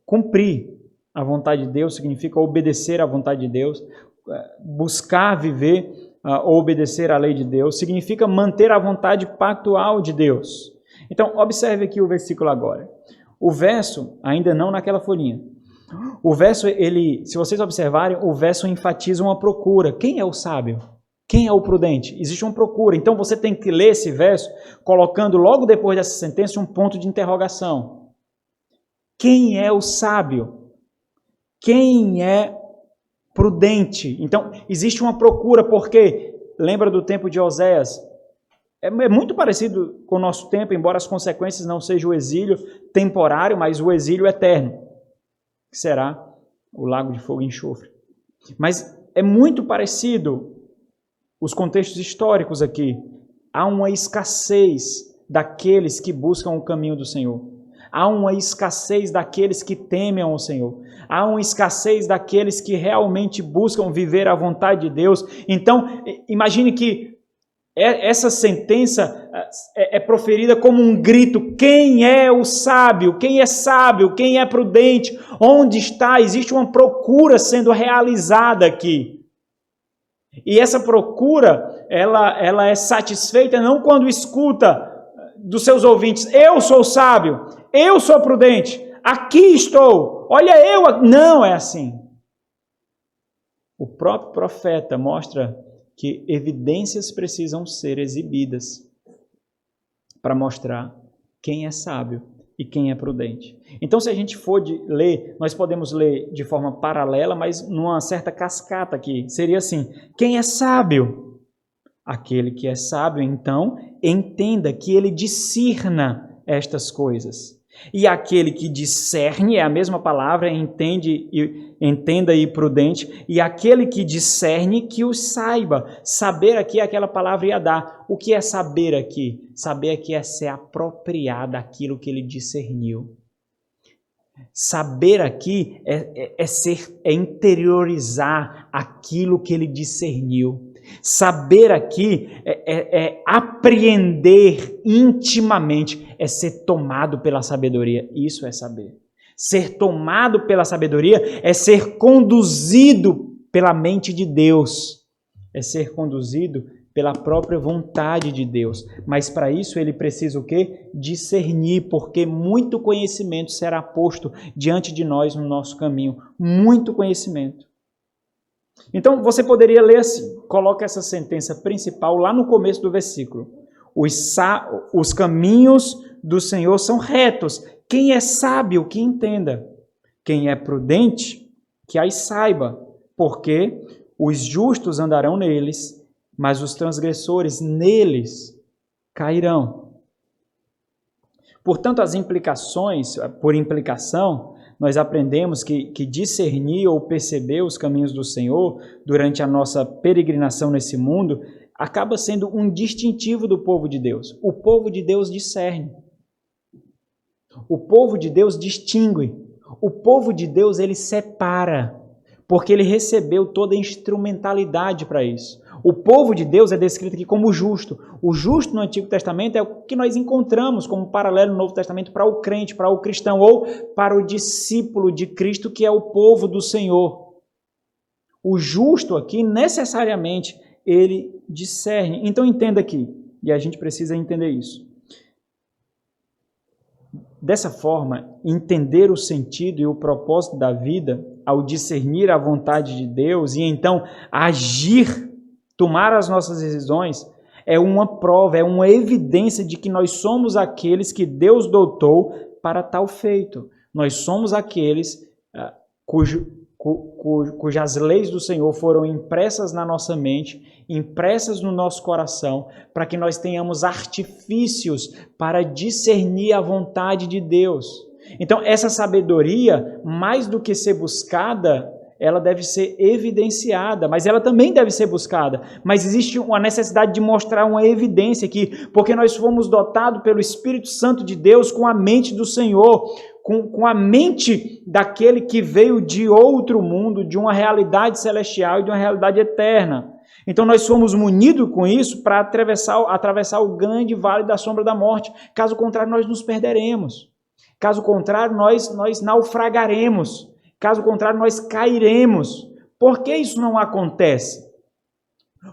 cumprir a vontade de Deus, significa obedecer à vontade de Deus, buscar viver ou obedecer à lei de Deus, significa manter a vontade pactual de Deus. Então, observe aqui o versículo agora. O verso, ainda não naquela folhinha, O verso, se vocês observarem, o verso enfatiza uma procura. Quem é o sábio? Quem é o prudente? Existe uma procura. Então você tem que ler esse verso colocando logo depois dessa sentença um ponto de interrogação. Quem é o sábio? Quem é prudente? Então existe uma procura, porque lembra do tempo de Oséias? É muito parecido com o nosso tempo, embora as consequências não sejam o exílio temporário, mas o exílio eterno, que será o lago de fogo e enxofre. Mas é muito parecido os contextos históricos aqui. Há uma escassez daqueles que buscam o caminho do Senhor. Há uma escassez daqueles que temem ao Senhor. Há uma escassez daqueles que realmente buscam viver a vontade de Deus. Então, imagine que essa sentença é proferida como um grito. Quem é o sábio? Quem é sábio? Quem é prudente? Onde está? Existe uma procura sendo realizada aqui. E essa procura, ela é satisfeita não quando escuta dos seus ouvintes: eu sou sábio, eu sou prudente, aqui estou, olha eu. Não é assim. O próprio profeta mostra que evidências precisam ser exibidas para mostrar quem é sábio e quem é prudente. Então, se a gente for ler, nós podemos ler de forma paralela, mas numa certa cascata aqui. Seria assim: quem é sábio? Aquele que é sábio, então, entenda que ele discirna estas coisas. E aquele que discerne, é a mesma palavra, entenda e prudente, e aquele que discerne, que o saiba. Saber aqui é aquela palavra iadá. O que é saber aqui? Saber aqui é se apropriar daquilo que ele discerniu. Saber aqui é interiorizar aquilo que ele discerniu. Saber aqui é apreender intimamente, é ser tomado pela sabedoria. Isso é saber. Ser tomado pela sabedoria é ser conduzido pela mente de Deus. É ser conduzido pela própria vontade de Deus. Mas para isso ele precisa o quê? Discernir, porque muito conhecimento será posto diante de nós no nosso caminho. Muito conhecimento. Então, você poderia ler assim, coloca essa sentença principal lá no começo do versículo. Os caminhos do Senhor são retos. Quem é sábio, que entenda. Quem é prudente, que as saiba. Porque os justos andarão neles, mas os transgressores neles cairão. Portanto, as implicações, por implicação, nós aprendemos que discernir ou perceber os caminhos do Senhor durante a nossa peregrinação nesse mundo acaba sendo um distintivo do povo de Deus. O povo de Deus discerne. O povo de Deus distingue. O povo de Deus, ele separa, porque ele recebeu toda a instrumentalidade para isso. O povo de Deus é descrito aqui como justo. O justo no Antigo Testamento é o que nós encontramos como paralelo no Novo Testamento para o crente, para o cristão, ou para o discípulo de Cristo, que é o povo do Senhor. O justo aqui, necessariamente, ele discerne. Então entenda aqui, e a gente precisa entender isso. Dessa forma, entender o sentido e o propósito da vida, ao discernir a vontade de Deus e então agir, tomar as nossas decisões, é uma prova, é uma evidência de que nós somos aqueles que Deus dotou para tal feito. Nós somos aqueles cujas leis do Senhor foram impressas na nossa mente, impressas no nosso coração, para que nós tenhamos artifícios para discernir a vontade de Deus. Então, essa sabedoria, mais do que ser buscada, ela deve ser evidenciada, mas ela também deve ser buscada. Mas existe uma necessidade de mostrar uma evidência aqui, porque nós fomos dotados pelo Espírito Santo de Deus com a mente do Senhor, com a mente daquele que veio de outro mundo, de uma realidade celestial e de uma realidade eterna. Então nós fomos munidos com isso para atravessar o grande vale da sombra da morte. Caso contrário, nós nos perderemos. Caso contrário, nós naufragaremos. Caso contrário, nós cairemos. Por que isso não acontece?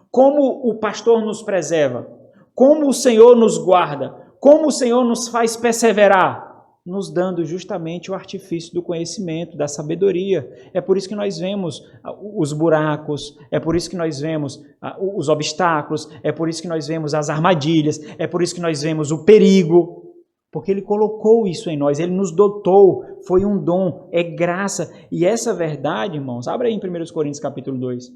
Como o pastor nos preserva? Como o Senhor nos guarda? Como o Senhor nos faz perseverar? nos dando justamente o artifício do conhecimento, da sabedoria. É por isso que nós vemos os buracos, é por isso que nós vemos os obstáculos, é por isso que nós vemos as armadilhas, é por isso que nós vemos o perigo, porque Ele colocou isso em nós, Ele nos dotou, foi um dom, é graça. E essa verdade, irmãos, abre aí em 1 Coríntios capítulo 2,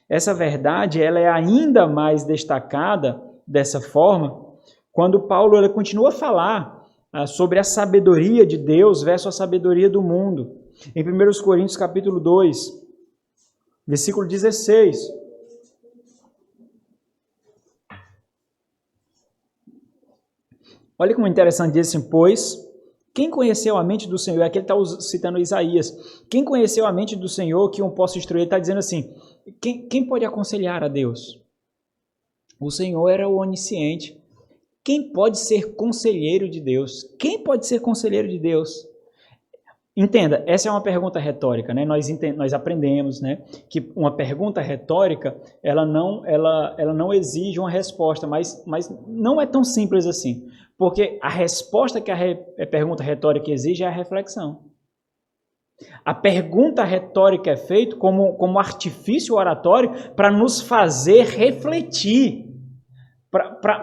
essa verdade ela é ainda mais destacada dessa forma, quando Paulo ele continua a falar sobre a sabedoria de Deus versus a sabedoria do mundo. Em 1 Coríntios capítulo 2, versículo 16. Olha como interessante diz assim, pois, quem conheceu a mente do Senhor, aqui ele está citando Isaías, quem conheceu a mente do Senhor que um possa instruir, ele está dizendo assim, quem pode aconselhar a Deus? O Senhor era o onisciente. Quem pode ser conselheiro de Deus? Quem pode ser conselheiro de Deus? Entenda, essa é uma pergunta retórica, né? Nós aprendemos, né, que uma pergunta retórica ela não exige uma resposta, mas não é tão simples assim, porque a resposta que a pergunta retórica exige é a reflexão. A pergunta retórica é feita como artifício oratório para nos fazer refletir,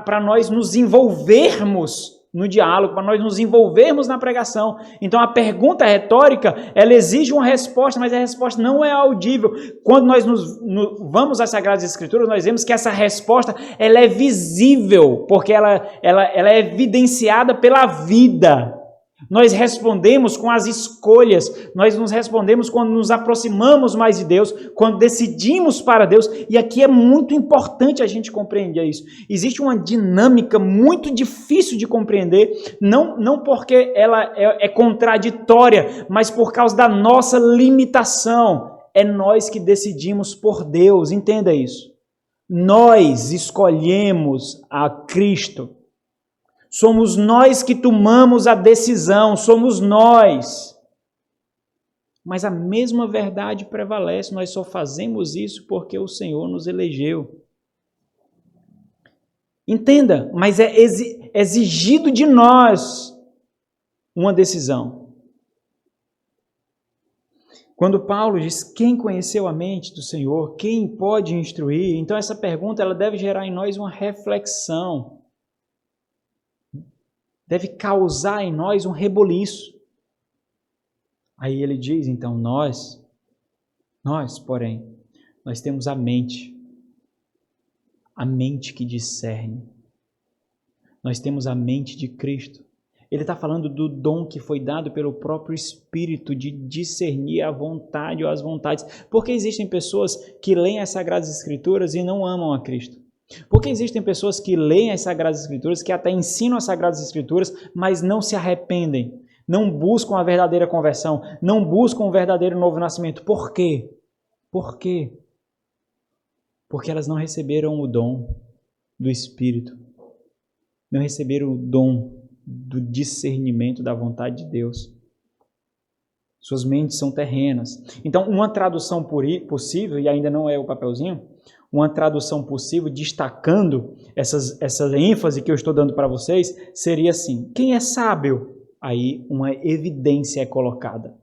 para nós nos envolvermos no diálogo, para nós nos envolvermos na pregação. Então a pergunta retórica, ela exige uma resposta, mas a resposta não é audível. Quando nós vamos às Sagradas Escrituras, nós vemos que essa resposta ela é visível, porque ela é evidenciada pela vida. Nós respondemos com as escolhas, nós nos respondemos quando nos aproximamos mais de Deus, quando decidimos para Deus, e aqui é muito importante a gente compreender isso. Existe uma dinâmica muito difícil de compreender, não porque ela é contraditória, mas por causa da nossa limitação. É nós que decidimos por Deus, entenda isso. Nós escolhemos a Cristo. Somos nós que tomamos a decisão, somos nós. Mas a mesma verdade prevalece, nós só fazemos isso porque o Senhor nos elegeu. Entenda, mas é exigido de nós uma decisão. Quando Paulo diz, quem conheceu a mente do Senhor, quem pode instruir? Então essa pergunta ela deve gerar em nós uma reflexão. Deve causar em nós um reboliço. Aí ele diz, então, nós, porém, nós temos a mente que discerne. Nós temos a mente de Cristo. Ele está falando do dom que foi dado pelo próprio Espírito de discernir a vontade ou as vontades. Porque existem pessoas que leem as Sagradas Escrituras e não amam a Cristo. Porque existem pessoas que leem as Sagradas Escrituras, que até ensinam as Sagradas Escrituras, mas não se arrependem, não buscam a verdadeira conversão, não buscam o verdadeiro novo nascimento. Por quê? Por quê? Porque elas não receberam o dom do Espírito, não receberam o dom do discernimento da vontade de Deus. Suas mentes são terrenas. Então, uma tradução possível, e ainda não é o papelzinho, uma tradução possível, destacando essa ênfase que eu estou dando para vocês, seria assim, quem é sábio? Aí uma evidência é colocada.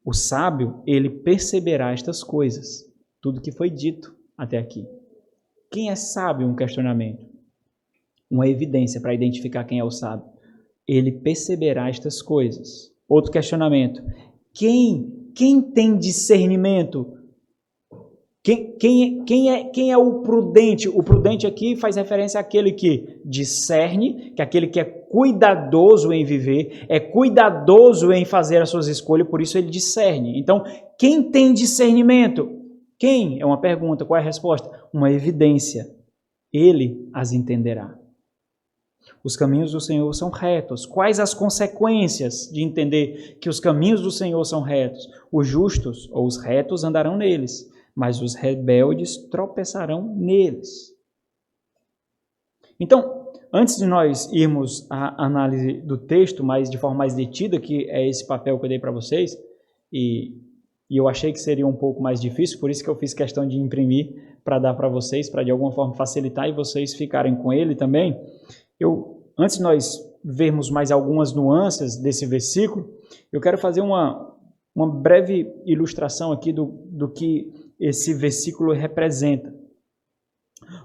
O sábio, ele perceberá estas coisas, tudo que foi dito até aqui. Quem é sábio? Um questionamento. Uma evidência para identificar quem é o sábio. Ele perceberá estas coisas. Outro questionamento. Quem tem discernimento? Quem é o prudente? O prudente aqui faz referência àquele que discerne, que é aquele que é cuidadoso em viver, é cuidadoso em fazer as suas escolhas, por isso ele discerne. Então, quem tem discernimento? Quem? É uma pergunta. Qual é a resposta? Uma evidência. Ele as entenderá. Os caminhos do Senhor são retos. Quais as consequências de entender que os caminhos do Senhor são retos? Os justos ou os retos andarão neles, mas os rebeldes tropeçarão neles. Então, antes de nós irmos à análise do texto, mas de forma mais detida, que é esse papel que eu dei para vocês, e eu achei que seria um pouco mais difícil, por isso que eu fiz questão de imprimir para dar para vocês, para de alguma forma facilitar e vocês ficarem com ele também. Antes de nós vermos mais algumas nuances desse versículo, eu quero fazer uma breve ilustração aqui do que esse versículo representa.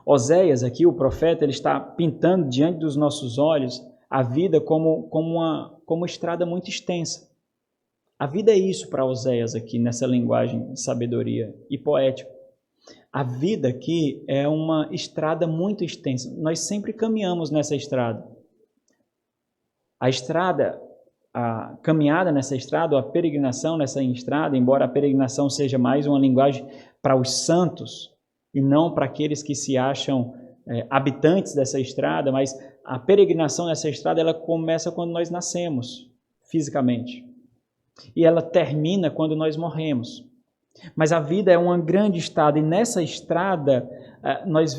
Oséias aqui, o profeta, ele está pintando diante dos nossos olhos a vida como uma estrada muito extensa. A vida é isso para Oséias aqui, nessa linguagem de sabedoria e poética. A vida aqui é uma estrada muito extensa. Nós sempre caminhamos nessa estrada. A caminhada nessa estrada, ou a peregrinação nessa estrada, embora a peregrinação seja mais uma linguagem para os santos e não para aqueles que se acham habitantes dessa estrada, mas a peregrinação nessa estrada ela começa quando nós nascemos, fisicamente. E ela termina quando nós morremos. Mas a vida é uma grande estrada, e nessa estrada nós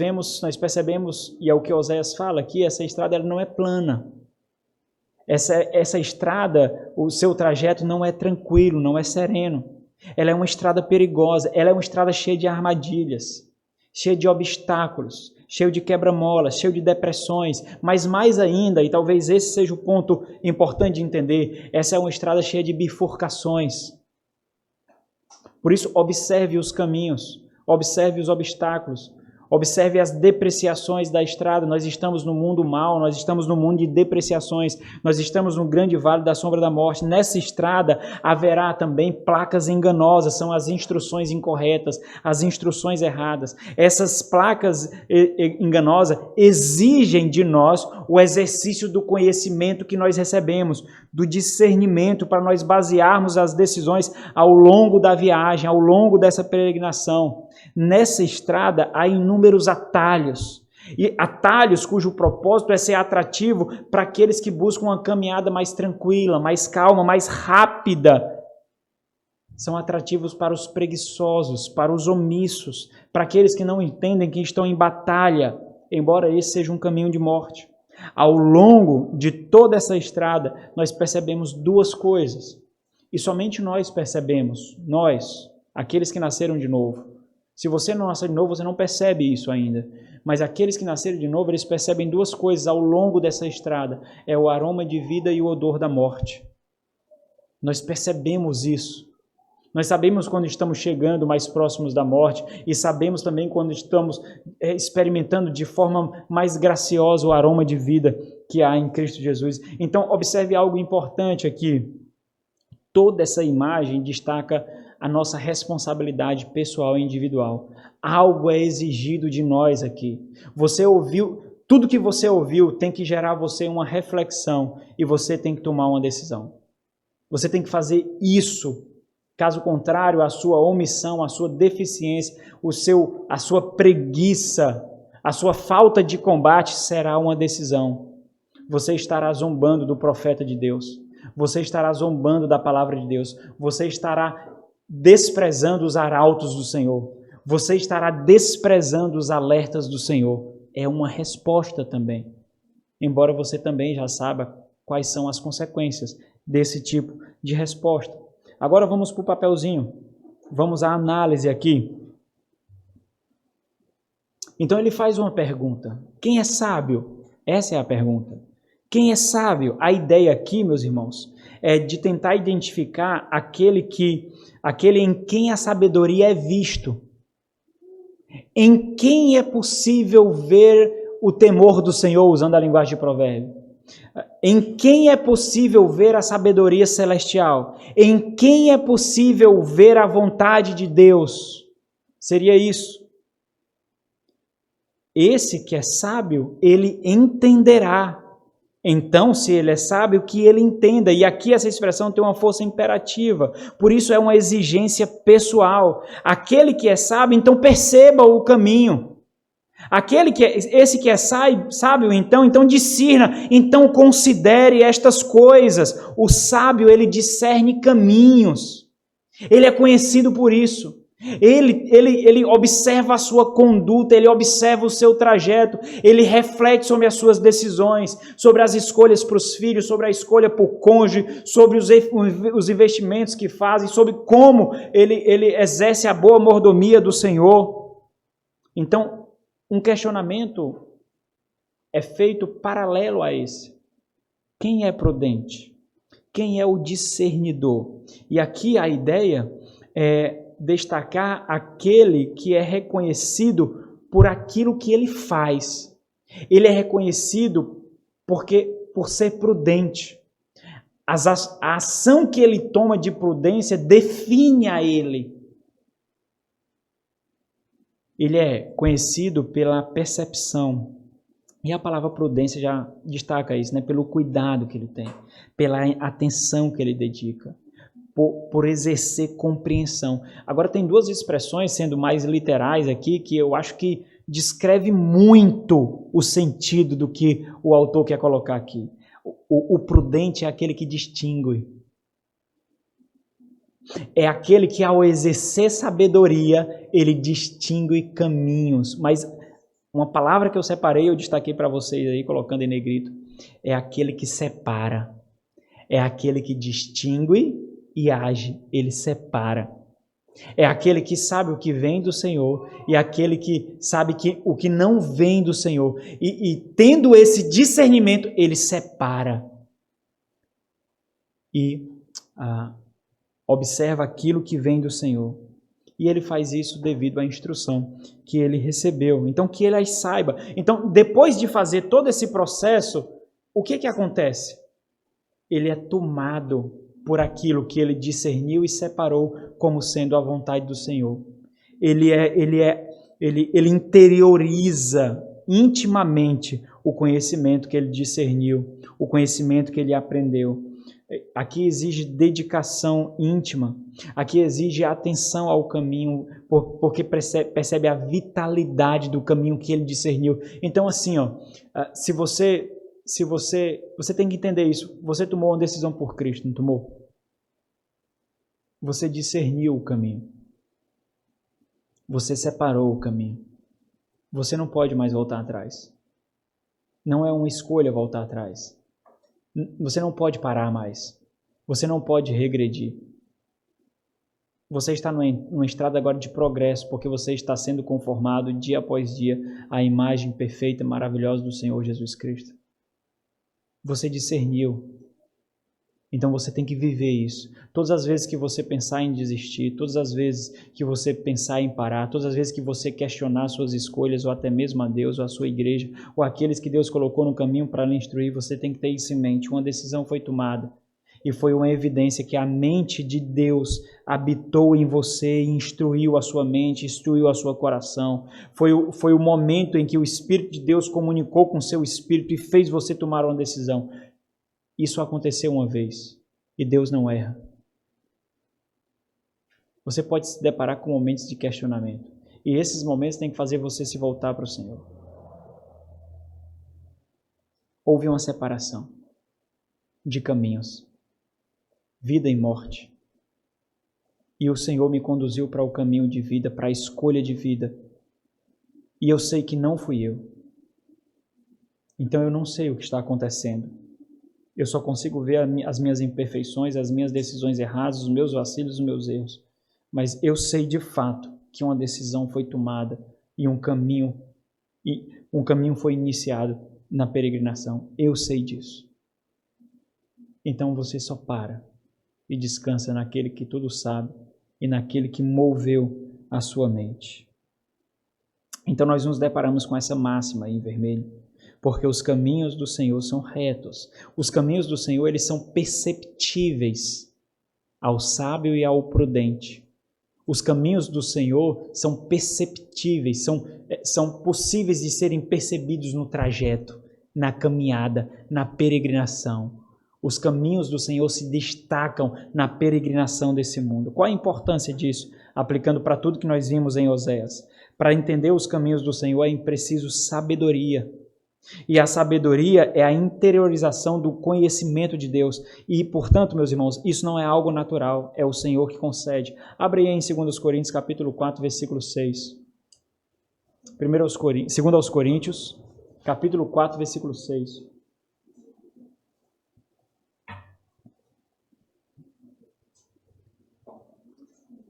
percebemos, e é o que Oséias fala aqui, essa estrada ela não é plana. Essa estrada, o seu trajeto não é tranquilo, não é sereno. Ela é uma estrada perigosa, ela é uma estrada cheia de armadilhas, cheia de obstáculos, cheia de quebra-molas, cheia de depressões, mas mais ainda, e talvez esse seja o ponto importante de entender, essa é uma estrada cheia de bifurcações. Por isso, observe os caminhos, observe os obstáculos, observe as depreciações da estrada. Nós estamos no mundo mau, nós estamos no mundo de depreciações, nós estamos no grande vale da sombra da morte. Nessa estrada haverá também placas enganosas, são as instruções incorretas, as instruções erradas. Essas placas enganosas exigem de nós o exercício do conhecimento que nós recebemos, do discernimento para nós basearmos as decisões ao longo da viagem, ao longo dessa peregrinação. Nessa estrada há inúmeros atalhos, e atalhos cujo propósito é ser atrativo para aqueles que buscam uma caminhada mais tranquila, mais calma, mais rápida. São atrativos para os preguiçosos, para os omissos, para aqueles que não entendem que estão em batalha, embora esse seja um caminho de morte. Ao longo de toda essa estrada, nós percebemos duas coisas, e somente nós percebemos, nós, aqueles que nasceram de novo. Se você não nasceu de novo, você não percebe isso ainda. Mas aqueles que nasceram de novo, eles percebem duas coisas ao longo dessa estrada. É o aroma de vida e o odor da morte. Nós percebemos isso. Nós sabemos quando estamos chegando mais próximos da morte e sabemos também quando estamos experimentando de forma mais graciosa o aroma de vida que há em Cristo Jesus. Então, observe algo importante aqui. Toda essa imagem destaca a nossa responsabilidade pessoal e individual. Algo é exigido de nós aqui. Você ouviu, tudo que você ouviu tem que gerar você uma reflexão e você tem que tomar uma decisão. Você tem que fazer isso. Caso contrário, a sua omissão, a sua deficiência, a sua preguiça, a sua falta de combate será uma decisão. Você estará zombando do profeta de Deus. Você estará zombando da palavra de Deus. Você estará desprezando os arautos do Senhor. Você estará desprezando os alertas do Senhor. É uma resposta também. Embora você também já saiba quais são as consequências desse tipo de resposta. Agora vamos para o papelzinho. Vamos à análise aqui. Então ele faz uma pergunta. Quem é sábio? Essa é a pergunta. Quem é sábio? A ideia aqui, meus irmãos, é de tentar identificar aquele em quem a sabedoria é visto. Em quem é possível ver o temor do Senhor, usando a linguagem de provérbio. Em quem é possível ver a sabedoria celestial? Em quem é possível ver a vontade de Deus? Seria isso. Esse que é sábio, ele entenderá. Então, se ele é sábio, que ele entenda. E aqui essa expressão tem uma força imperativa. Por isso é uma exigência pessoal. Aquele que é sábio, então perceba o caminho. Esse que é sábio, então discirna, então considere estas coisas. O sábio, ele discerne caminhos. Ele é conhecido por isso. Ele observa a sua conduta, ele observa o seu trajeto, ele reflete sobre as suas decisões, sobre as escolhas para os filhos, sobre a escolha para o cônjuge, sobre os investimentos que fazem, sobre como ele exerce a boa mordomia do Senhor. Então, um questionamento é feito paralelo a esse. Quem é prudente? Quem é o discernidor? E aqui a ideia é destacar aquele que é reconhecido por aquilo que ele faz. Ele é reconhecido por ser prudente. A ação que ele toma de prudência define a ele. Ele é conhecido pela percepção. E a palavra prudência já destaca isso, né? Pelo cuidado que ele tem, pela atenção que ele dedica, por exercer compreensão. Agora tem duas expressões, sendo mais literais aqui, que eu acho que descreve muito o sentido do que o autor quer colocar aqui. O prudente é aquele que distingue. É aquele que, ao exercer sabedoria, ele distingue caminhos. Mas uma palavra que eu separei, eu destaquei para vocês aí, colocando em negrito, é aquele que separa. É aquele que distingue e age. Ele separa. É aquele que sabe o que vem do Senhor e aquele que sabe o que não vem do Senhor. E tendo esse discernimento, ele separa. E observa aquilo que vem do Senhor. E ele faz isso devido à instrução que ele recebeu. Então, que ele as saiba. Então, depois de fazer todo esse processo, o que acontece? Ele é tomado por aquilo que ele discerniu e separou como sendo a vontade do Senhor. Ele interioriza intimamente o conhecimento que ele discerniu, o conhecimento que ele aprendeu. Aqui exige dedicação íntima, aqui exige atenção ao caminho, porque percebe a vitalidade do caminho que ele discerniu. Então, assim, você tem que entender isso. Você tomou uma decisão por Cristo, não tomou? Você discerniu o caminho. Você separou o caminho. Você não pode mais voltar atrás. Não é uma escolha voltar atrás. Você não pode parar mais. Você não pode regredir. Você está numa estrada agora de progresso, porque você está sendo conformado dia após dia à imagem perfeita e maravilhosa do Senhor Jesus Cristo. Você discerniu. Então você tem que viver isso. Todas as vezes que você pensar em desistir, todas as vezes que você pensar em parar, todas as vezes que você questionar suas escolhas, ou até mesmo a Deus, ou a sua igreja, ou aqueles que Deus colocou no caminho para lhe instruir, você tem que ter isso em mente. Uma decisão foi tomada e foi uma evidência que a mente de Deus habitou em você e instruiu a sua mente, instruiu a seu coração. Foi o momento em que o Espírito de Deus comunicou com o seu espírito e fez você tomar uma decisão. Isso aconteceu uma vez e Deus não erra. Você pode se deparar com momentos de questionamento e esses momentos têm que fazer você se voltar para o Senhor. Houve uma separação de caminhos, vida e morte. E o Senhor me conduziu para o caminho de vida, para a escolha de vida. E eu sei que não fui eu. Então eu não sei o que está acontecendo. Eu só consigo ver as minhas imperfeições, as minhas decisões erradas, os meus vacilos, os meus erros. Mas eu sei de fato que uma decisão foi tomada e um caminho foi iniciado na peregrinação. Eu sei disso. Então você só para e descansa naquele que tudo sabe e naquele que moveu a sua mente. Então nós nos deparamos com essa máxima aí em vermelho. Porque os caminhos do Senhor são retos. Os caminhos do Senhor, eles são perceptíveis ao sábio e ao prudente. Os caminhos do Senhor são perceptíveis, são possíveis de serem percebidos no trajeto, na caminhada, na peregrinação. Os caminhos do Senhor se destacam na peregrinação desse mundo. Qual a importância disso? Aplicando para tudo que nós vimos em Oséias. Para entender os caminhos do Senhor é preciso sabedoria. E a sabedoria é a interiorização do conhecimento de Deus. E, portanto, meus irmãos, isso não é algo natural, é o Senhor que concede. Abre aí em 2 Coríntios, capítulo 4, versículo 6. 2 aos Coríntios, capítulo 4, versículo 6.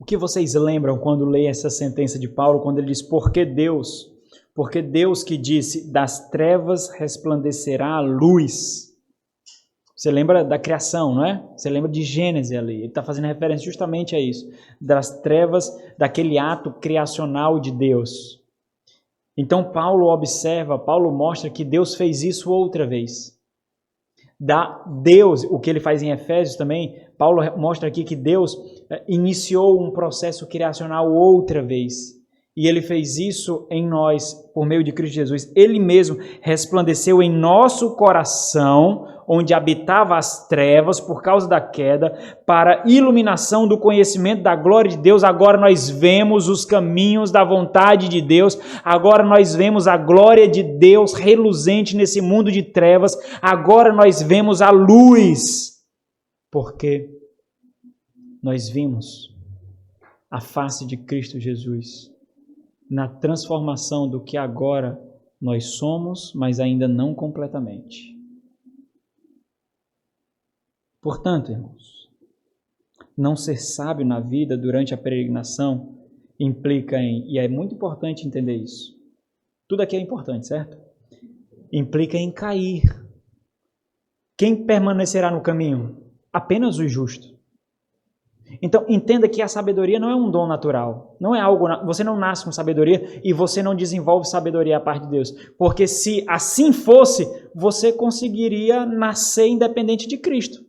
O que vocês lembram quando leem essa sentença de Paulo, quando ele diz, porque Deus que disse, das trevas resplandecerá a luz. Você lembra da criação, não é? Você lembra de Gênesis ali. Ele está fazendo referência justamente a isso. Das trevas, daquele ato criacional de Deus. Então Paulo mostra que Deus fez isso outra vez. Deus, o que ele faz em Efésios também, Paulo mostra aqui que Deus iniciou um processo criacional outra vez. E ele fez isso em nós, por meio de Cristo Jesus. Ele mesmo resplandeceu em nosso coração, onde habitava as trevas por causa da queda, para iluminação do conhecimento da glória de Deus. Agora nós vemos os caminhos da vontade de Deus. Agora nós vemos a glória de Deus reluzente nesse mundo de trevas. Agora nós vemos a luz. Porque nós vimos a face de Cristo Jesus na transformação do que agora nós somos, mas ainda não completamente. Portanto, irmãos, não ser sábio na vida durante a peregrinação implica e é muito importante entender isso. Tudo aqui é importante, certo? Implica em cair. Quem permanecerá no caminho? Apenas o justo. Então, entenda que a sabedoria não é um dom natural. Não é algo, você não nasce com sabedoria e você não desenvolve sabedoria à parte de Deus. Porque se assim fosse, você conseguiria nascer independente de Cristo.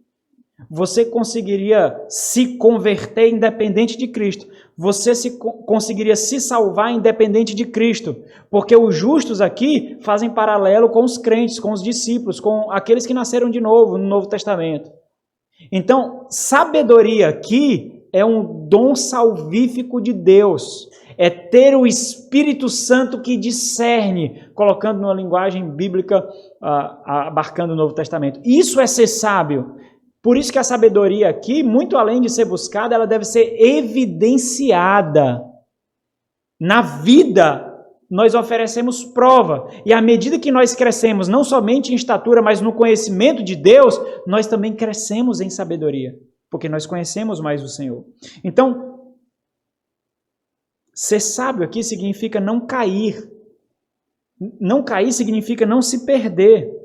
Você conseguiria se converter independente de Cristo. Você conseguiria se salvar independente de Cristo. Porque os justos aqui fazem paralelo com os crentes, com os discípulos, com aqueles que nasceram de novo no Novo Testamento. Então, sabedoria aqui é um dom salvífico de Deus. É ter o Espírito Santo que discerne, colocando numa linguagem bíblica, abarcando o Novo Testamento. Isso é ser sábio. Por isso que a sabedoria aqui, muito além de ser buscada, ela deve ser evidenciada. Na vida, nós oferecemos prova. E à medida que nós crescemos, não somente em estatura, mas no conhecimento de Deus, nós também crescemos em sabedoria, porque nós conhecemos mais o Senhor. Então, ser sábio aqui significa não cair. Não cair significa não se perder.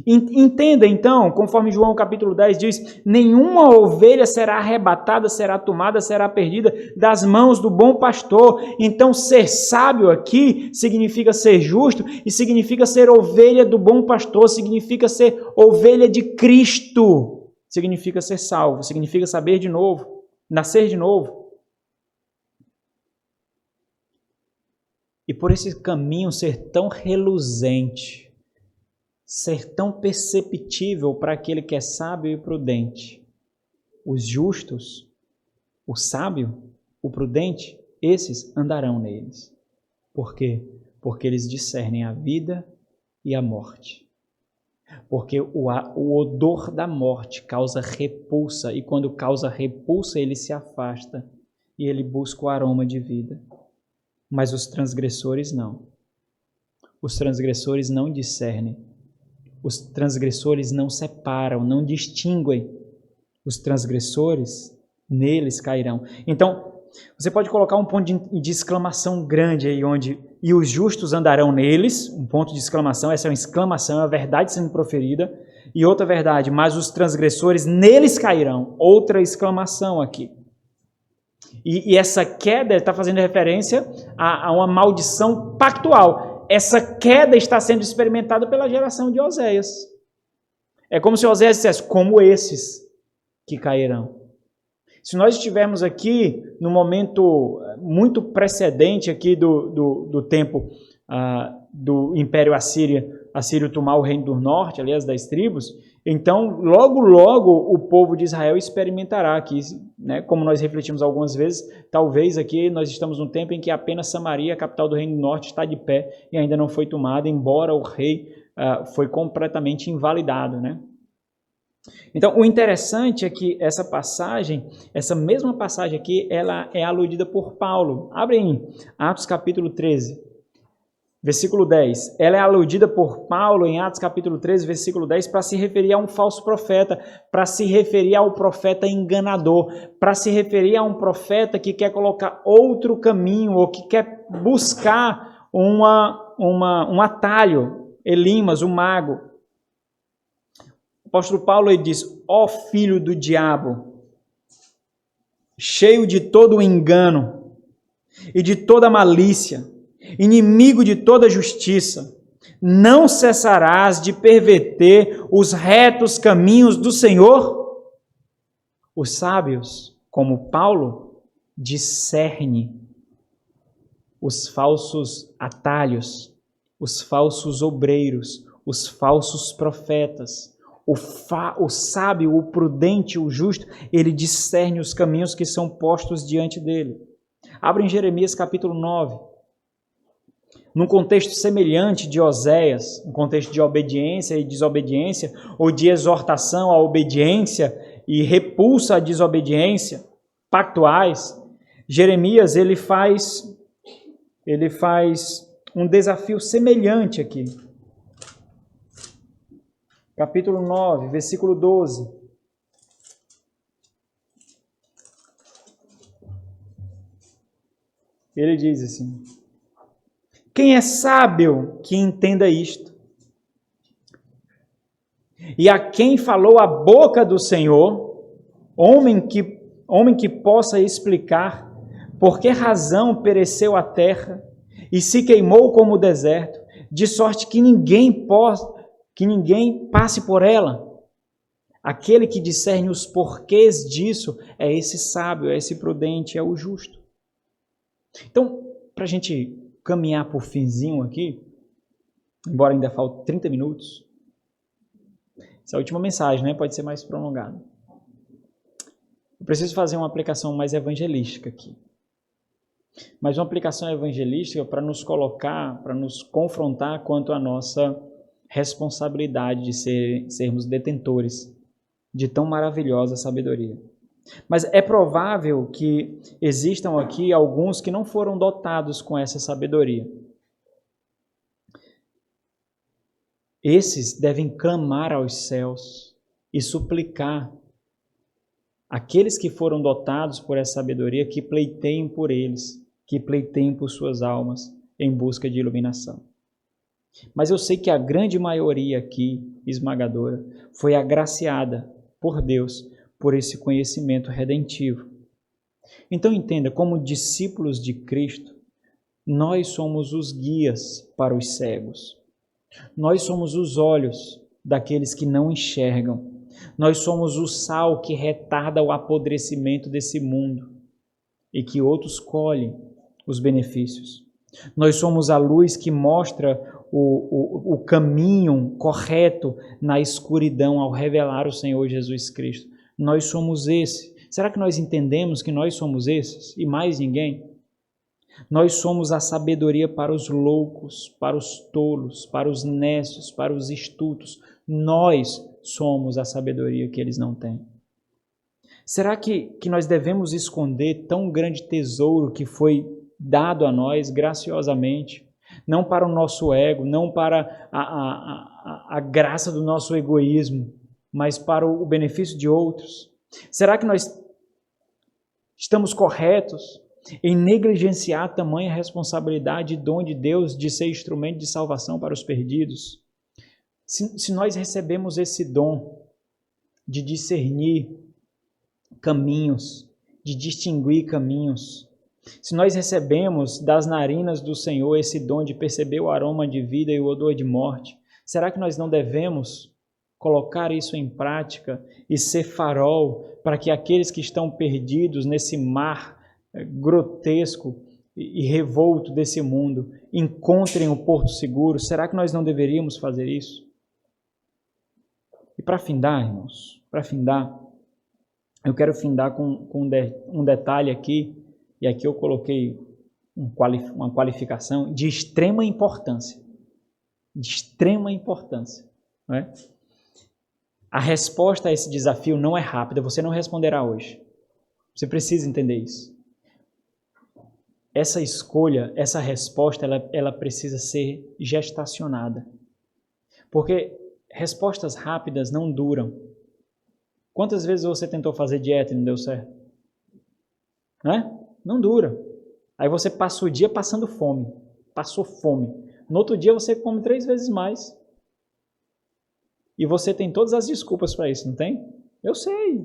Entenda então, conforme João capítulo 10 diz, nenhuma ovelha será arrebatada, será tomada, será perdida das mãos do bom pastor. Então ser sábio aqui significa ser justo e significa ser ovelha do bom pastor, significa ser ovelha de Cristo, significa ser salvo, significa saber de novo, nascer de novo. E por esse caminho ser tão reluzente, ser tão perceptível para aquele que é sábio e prudente. Os justos, o sábio, o prudente, esses andarão neles. Por quê? Porque eles discernem a vida e a morte. Porque o odor da morte causa repulsa, e quando causa repulsa, ele se afasta e ele busca o aroma de vida. Mas os transgressores não. Os transgressores não discernem. Os transgressores não separam, não distinguem. Os transgressores, neles cairão. Então, você pode colocar um ponto de exclamação grande aí, onde e os justos andarão neles, um ponto de exclamação, essa é uma exclamação, é a verdade sendo proferida, e outra verdade, mas os transgressores neles cairão, outra exclamação aqui. E essa queda está fazendo referência a uma maldição pactual. Essa queda está sendo experimentada pela geração de Oséias. É como se Oséias dissesse, como esses que cairão. Se nós estivermos aqui no momento muito precedente aqui do tempo do Império Assírio tomar o reino do norte, ali as 10 tribos, então logo o povo de Israel experimentará aqui, né, como nós refletimos algumas vezes, talvez aqui nós estamos num tempo em que apenas Samaria, a capital do reino do norte, está de pé e ainda não foi tomada, embora o rei foi completamente invalidado, né? Então, o interessante é que essa mesma passagem aqui, ela é aludida por Paulo. Abre em Atos capítulo 13, versículo 10. Ela é aludida por Paulo em Atos capítulo 13, versículo 10, para se referir a um falso profeta, para se referir ao profeta enganador, para se referir a um profeta que quer colocar outro caminho, ou que quer buscar um atalho, Elimas, o mago. apóstolo Paulo ele diz: ó filho do diabo, cheio de todo engano e de toda malícia, inimigo de toda justiça, não cessarás de perverter os retos caminhos do Senhor? Os sábios, como Paulo, discernem os falsos atalhos, os falsos obreiros, os falsos profetas. O sábio, o prudente, o justo, ele discerne os caminhos que são postos diante dele. Abre em Jeremias capítulo 9. Num contexto semelhante de Oséias, um contexto de obediência e desobediência, ou de exortação à obediência e repulsa à desobediência, pactuais, Jeremias ele faz um desafio semelhante aqui. Capítulo 9, versículo 12. Ele diz assim: quem é sábio que entenda isto? E a quem falou a boca do Senhor, homem que possa explicar por que razão pereceu a terra e se queimou como o deserto, de sorte que ninguém passe por ela. Aquele que discerne os porquês disso é esse sábio, é esse prudente, é o justo. Então, para a gente caminhar por finzinho aqui, embora ainda falte 30 minutos, essa é a última mensagem, né? Pode ser mais prolongada. Eu preciso fazer uma aplicação mais evangelística aqui. Mas uma aplicação evangelística para nos colocar, para nos confrontar quanto à nossa responsabilidade de sermos detentores de tão maravilhosa sabedoria. Mas é provável que existam aqui alguns que não foram dotados com essa sabedoria. Esses devem clamar aos céus e suplicar aqueles que foram dotados por essa sabedoria que pleiteiem por eles, que pleiteiem por suas almas em busca de iluminação. Mas eu sei que a grande maioria aqui, esmagadora, foi agraciada por Deus por esse conhecimento redentivo. Então entenda, como discípulos de Cristo, nós somos os guias para os cegos. Nós somos os olhos daqueles que não enxergam. Nós somos o sal que retarda o apodrecimento desse mundo e que outros colhem os benefícios. Nós somos a luz que mostra o caminho correto na escuridão ao revelar o Senhor Jesus Cristo. Nós somos esse. Será que nós entendemos que nós somos esses e mais ninguém? Nós somos a sabedoria para os loucos, para os tolos, para os nécios, para os astutos. Nós somos a sabedoria que eles não têm. Será que nós devemos esconder tão grande tesouro que foi dado a nós graciosamente, não para o nosso ego, não para a graça do nosso egoísmo, mas para o benefício de outros? Será que nós estamos corretos em negligenciar tamanha responsabilidade e dom de Deus de ser instrumento de salvação para os perdidos? Se nós recebemos esse dom de discernir caminhos, de distinguir caminhos, se nós recebemos das narinas do Senhor esse dom de perceber o aroma de vida e o odor de morte, será que nós não devemos colocar isso em prática e ser farol para que aqueles que estão perdidos nesse mar grotesco e revolto desse mundo encontrem o porto seguro? Será que nós não deveríamos fazer isso? E para findar, irmãos, eu quero findar com um detalhe aqui, e aqui eu coloquei uma qualificação de extrema importância. De extrema importância. Não é? A resposta a esse desafio não é rápida, você não responderá hoje. Você precisa entender isso. Essa escolha, essa resposta, ela precisa ser gestacionada. Porque respostas rápidas não duram. Quantas vezes você tentou fazer dieta e não deu certo? Não dura. Aí você passa o dia passando fome. Passou fome. No outro dia você come 3 vezes mais. E você tem todas as desculpas para isso, não tem? Eu sei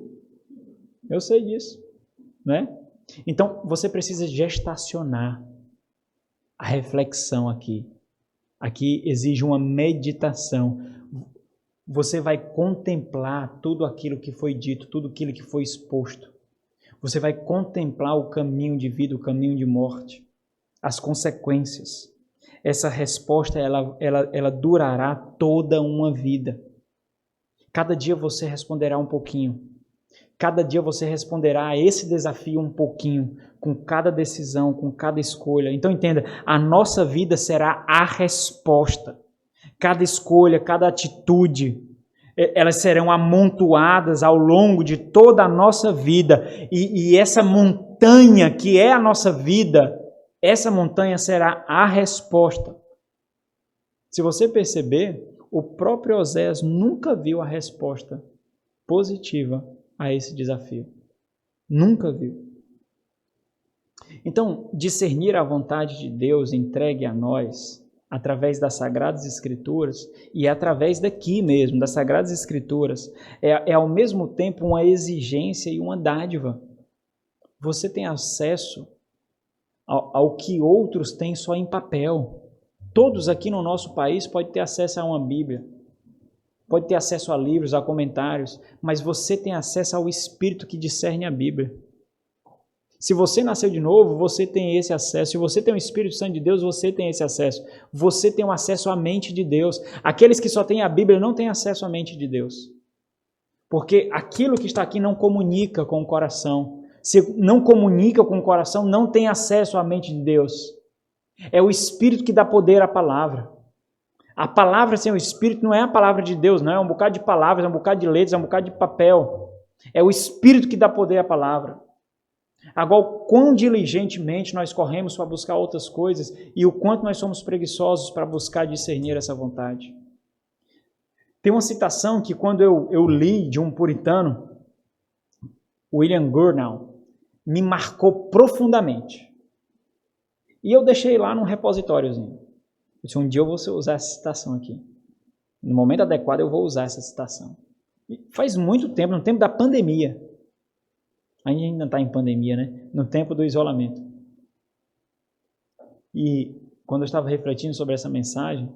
disso, né? Então, você precisa gestacionar a reflexão aqui. Aqui exige uma meditação. Você vai contemplar tudo aquilo que foi dito, tudo aquilo que foi exposto. Você vai contemplar o caminho de vida, o caminho de morte, as consequências. Essa resposta, ela durará toda uma vida. Cada dia você responderá um pouquinho. Cada dia você responderá a esse desafio um pouquinho, com cada decisão, com cada escolha. Então entenda, a nossa vida será a resposta. Cada escolha, cada atitude, elas serão amontoadas ao longo de toda a nossa vida. E essa montanha que é a nossa vida, essa montanha será a resposta. Se você perceber, o próprio Oséias nunca viu a resposta positiva a esse desafio. Nunca viu. Então, discernir a vontade de Deus entregue a nós, através das Sagradas Escrituras, e através daqui mesmo, das Sagradas Escrituras, é ao mesmo tempo uma exigência e uma dádiva. Você tem acesso ao que outros têm só em papel. Todos aqui no nosso país podem ter acesso a uma Bíblia, pode ter acesso a livros, a comentários, mas você tem acesso ao Espírito que discerne a Bíblia. Se você nasceu de novo, você tem esse acesso. Se você tem o Espírito Santo de Deus, você tem esse acesso. Você tem um acesso à mente de Deus. Aqueles que só têm a Bíblia não têm acesso à mente de Deus. Porque aquilo que está aqui não comunica com o coração. Se não comunica com o coração, não tem acesso à mente de Deus. É o Espírito que dá poder à palavra. A palavra sem o Espírito não é a palavra de Deus, não. É um bocado de palavras, é um bocado de letras, é um bocado de papel. É o Espírito que dá poder à palavra. Agora, o quão diligentemente nós corremos para buscar outras coisas e o quanto nós somos preguiçosos para buscar discernir essa vontade. Tem uma citação que quando eu li de um puritano, William Gurnall, me marcou profundamente. E eu deixei lá num repositóriozinho. Eu disse, um dia eu vou usar essa citação aqui. No momento adequado eu vou usar essa citação. E faz muito tempo, no tempo da pandemia. A gente ainda está em pandemia, né? No tempo do isolamento. E quando eu estava refletindo sobre essa mensagem,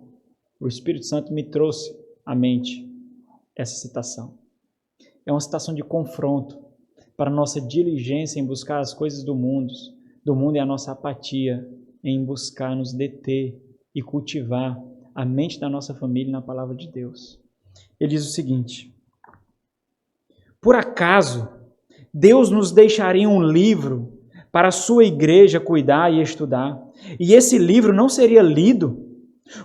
o Espírito Santo me trouxe à mente essa citação. É uma citação de confronto para a nossa diligência em buscar as coisas do mundo e a nossa apatia em buscar nos deter e cultivar a mente da nossa família na palavra de Deus. Ele diz o seguinte: por acaso Deus nos deixaria um livro para a sua igreja cuidar e estudar, e esse livro não seria lido?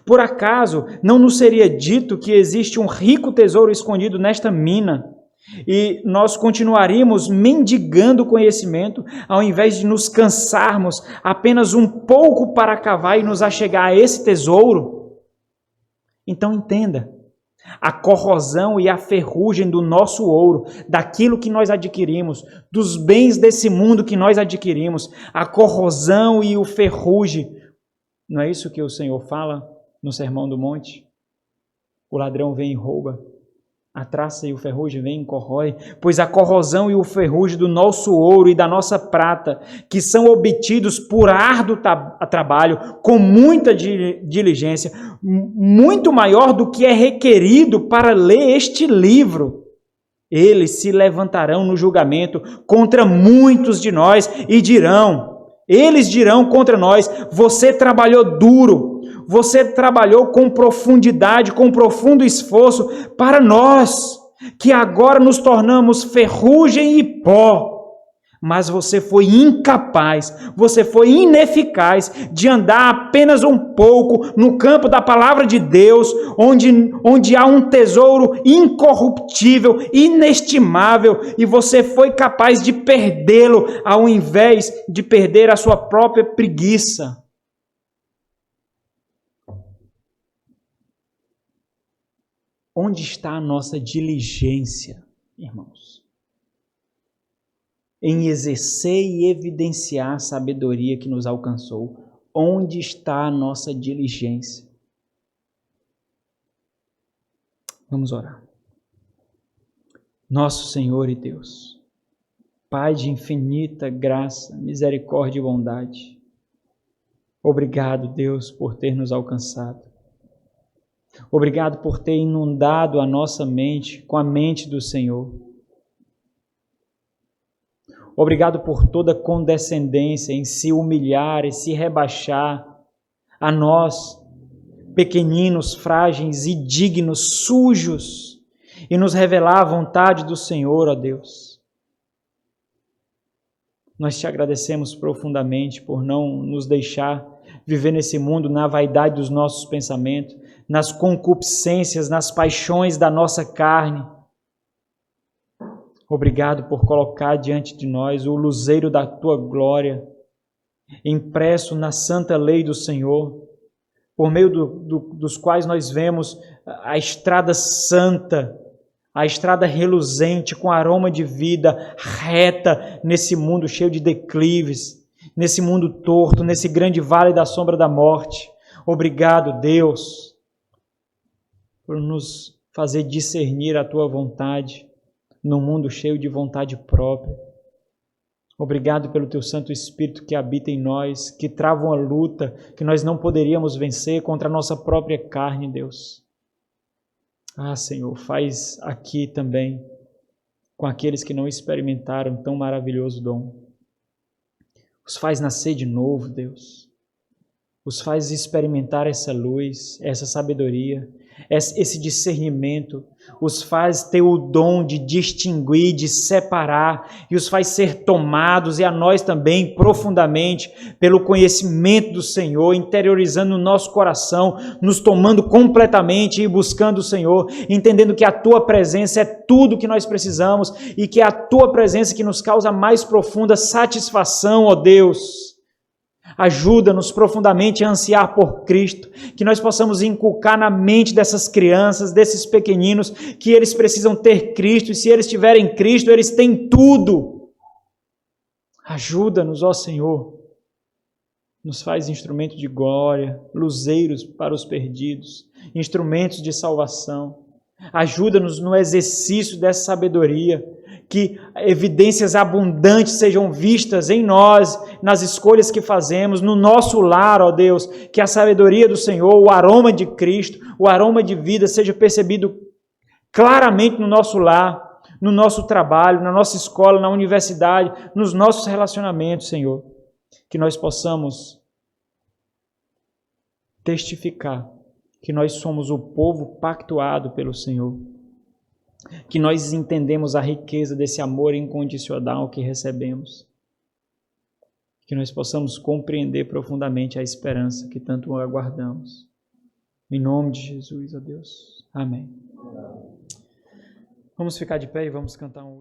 Por acaso não nos seria dito que existe um rico tesouro escondido nesta mina, e nós continuaríamos mendigando conhecimento, ao invés de nos cansarmos apenas um pouco para cavar e nos achegar a esse tesouro? Então entenda, a corrosão e a ferrugem do nosso ouro, daquilo que nós adquirimos, dos bens desse mundo que nós adquirimos, a corrosão e o ferrugem, não é isso que o Senhor fala no Sermão do Monte? O ladrão vem e rouba, a traça e o ferrugem vem e corrói, pois a corrosão e o ferrugem do nosso ouro e da nossa prata, que são obtidos por árduo trabalho, com muita diligência, muito maior do que é requerido para ler este livro, eles se levantarão no julgamento contra muitos de nós e eles dirão contra nós, você trabalhou duro, você trabalhou com profundidade, com profundo esforço para nós, que agora nos tornamos ferrugem e pó. Mas você foi incapaz, você foi ineficaz de andar apenas um pouco no campo da palavra de Deus, onde há um tesouro incorruptível, inestimável, e você foi capaz de perdê-lo ao invés de perder a sua própria preguiça. Onde está a nossa diligência, irmãos? Em exercer e evidenciar a sabedoria que nos alcançou. Onde está a nossa diligência? Vamos orar. nosso Senhor e Deus, Pai de infinita graça, misericórdia e bondade. Obrigado, Deus, por ter nos alcançado. Obrigado por ter inundado a nossa mente com a mente do Senhor. Obrigado por toda condescendência em se humilhar e se rebaixar a nós, pequeninos, frágeis e dignos, sujos, e nos revelar a vontade do Senhor, ó Deus. Nós te agradecemos profundamente por não nos deixar viver nesse mundo na vaidade dos nossos pensamentos, nas concupiscências, nas paixões da nossa carne. Obrigado por colocar diante de nós o luzeiro da Tua glória, impresso na santa lei do Senhor, por meio dos quais nós vemos a estrada santa, a estrada reluzente, com aroma de vida, reta, nesse mundo cheio de declives, nesse mundo torto, nesse grande vale da sombra da morte. Obrigado, Deus, por nos fazer discernir a Tua vontade num mundo cheio de vontade própria. Obrigado pelo Teu Santo Espírito que habita em nós, que trava uma luta que nós não poderíamos vencer contra a nossa própria carne, Deus. Ah, Senhor, faz aqui também com aqueles que não experimentaram tão maravilhoso dom. Os faz nascer de novo, Deus. Os faz experimentar essa luz, essa sabedoria, esse discernimento. Os faz ter o dom de distinguir, de separar, e os faz ser tomados, e a nós também, profundamente, pelo conhecimento do Senhor, interiorizando o nosso coração, nos tomando completamente e buscando o Senhor, entendendo que a Tua presença é tudo que nós precisamos, e que é a Tua presença que nos causa a mais profunda satisfação, ó Deus. Ajuda-nos profundamente a ansiar por Cristo, que nós possamos inculcar na mente dessas crianças, desses pequeninos, que eles precisam ter Cristo, e se eles tiverem Cristo, eles têm tudo. Ajuda-nos, ó Senhor, nos faz instrumento de glória, luzeiros para os perdidos, instrumentos de salvação. Ajuda-nos no exercício dessa sabedoria, que evidências abundantes sejam vistas em nós, nas escolhas que fazemos, no nosso lar, ó Deus, que a sabedoria do Senhor, o aroma de Cristo, o aroma de vida seja percebido claramente no nosso lar, no nosso trabalho, na nossa escola, na universidade, nos nossos relacionamentos, Senhor. Que nós possamos testificar que nós somos o povo pactuado pelo Senhor, que nós entendemos a riqueza desse amor incondicional que recebemos, que nós possamos compreender profundamente a esperança que tanto aguardamos. Em nome de Jesus, ó Deus. Amém. Vamos ficar de pé e vamos cantar um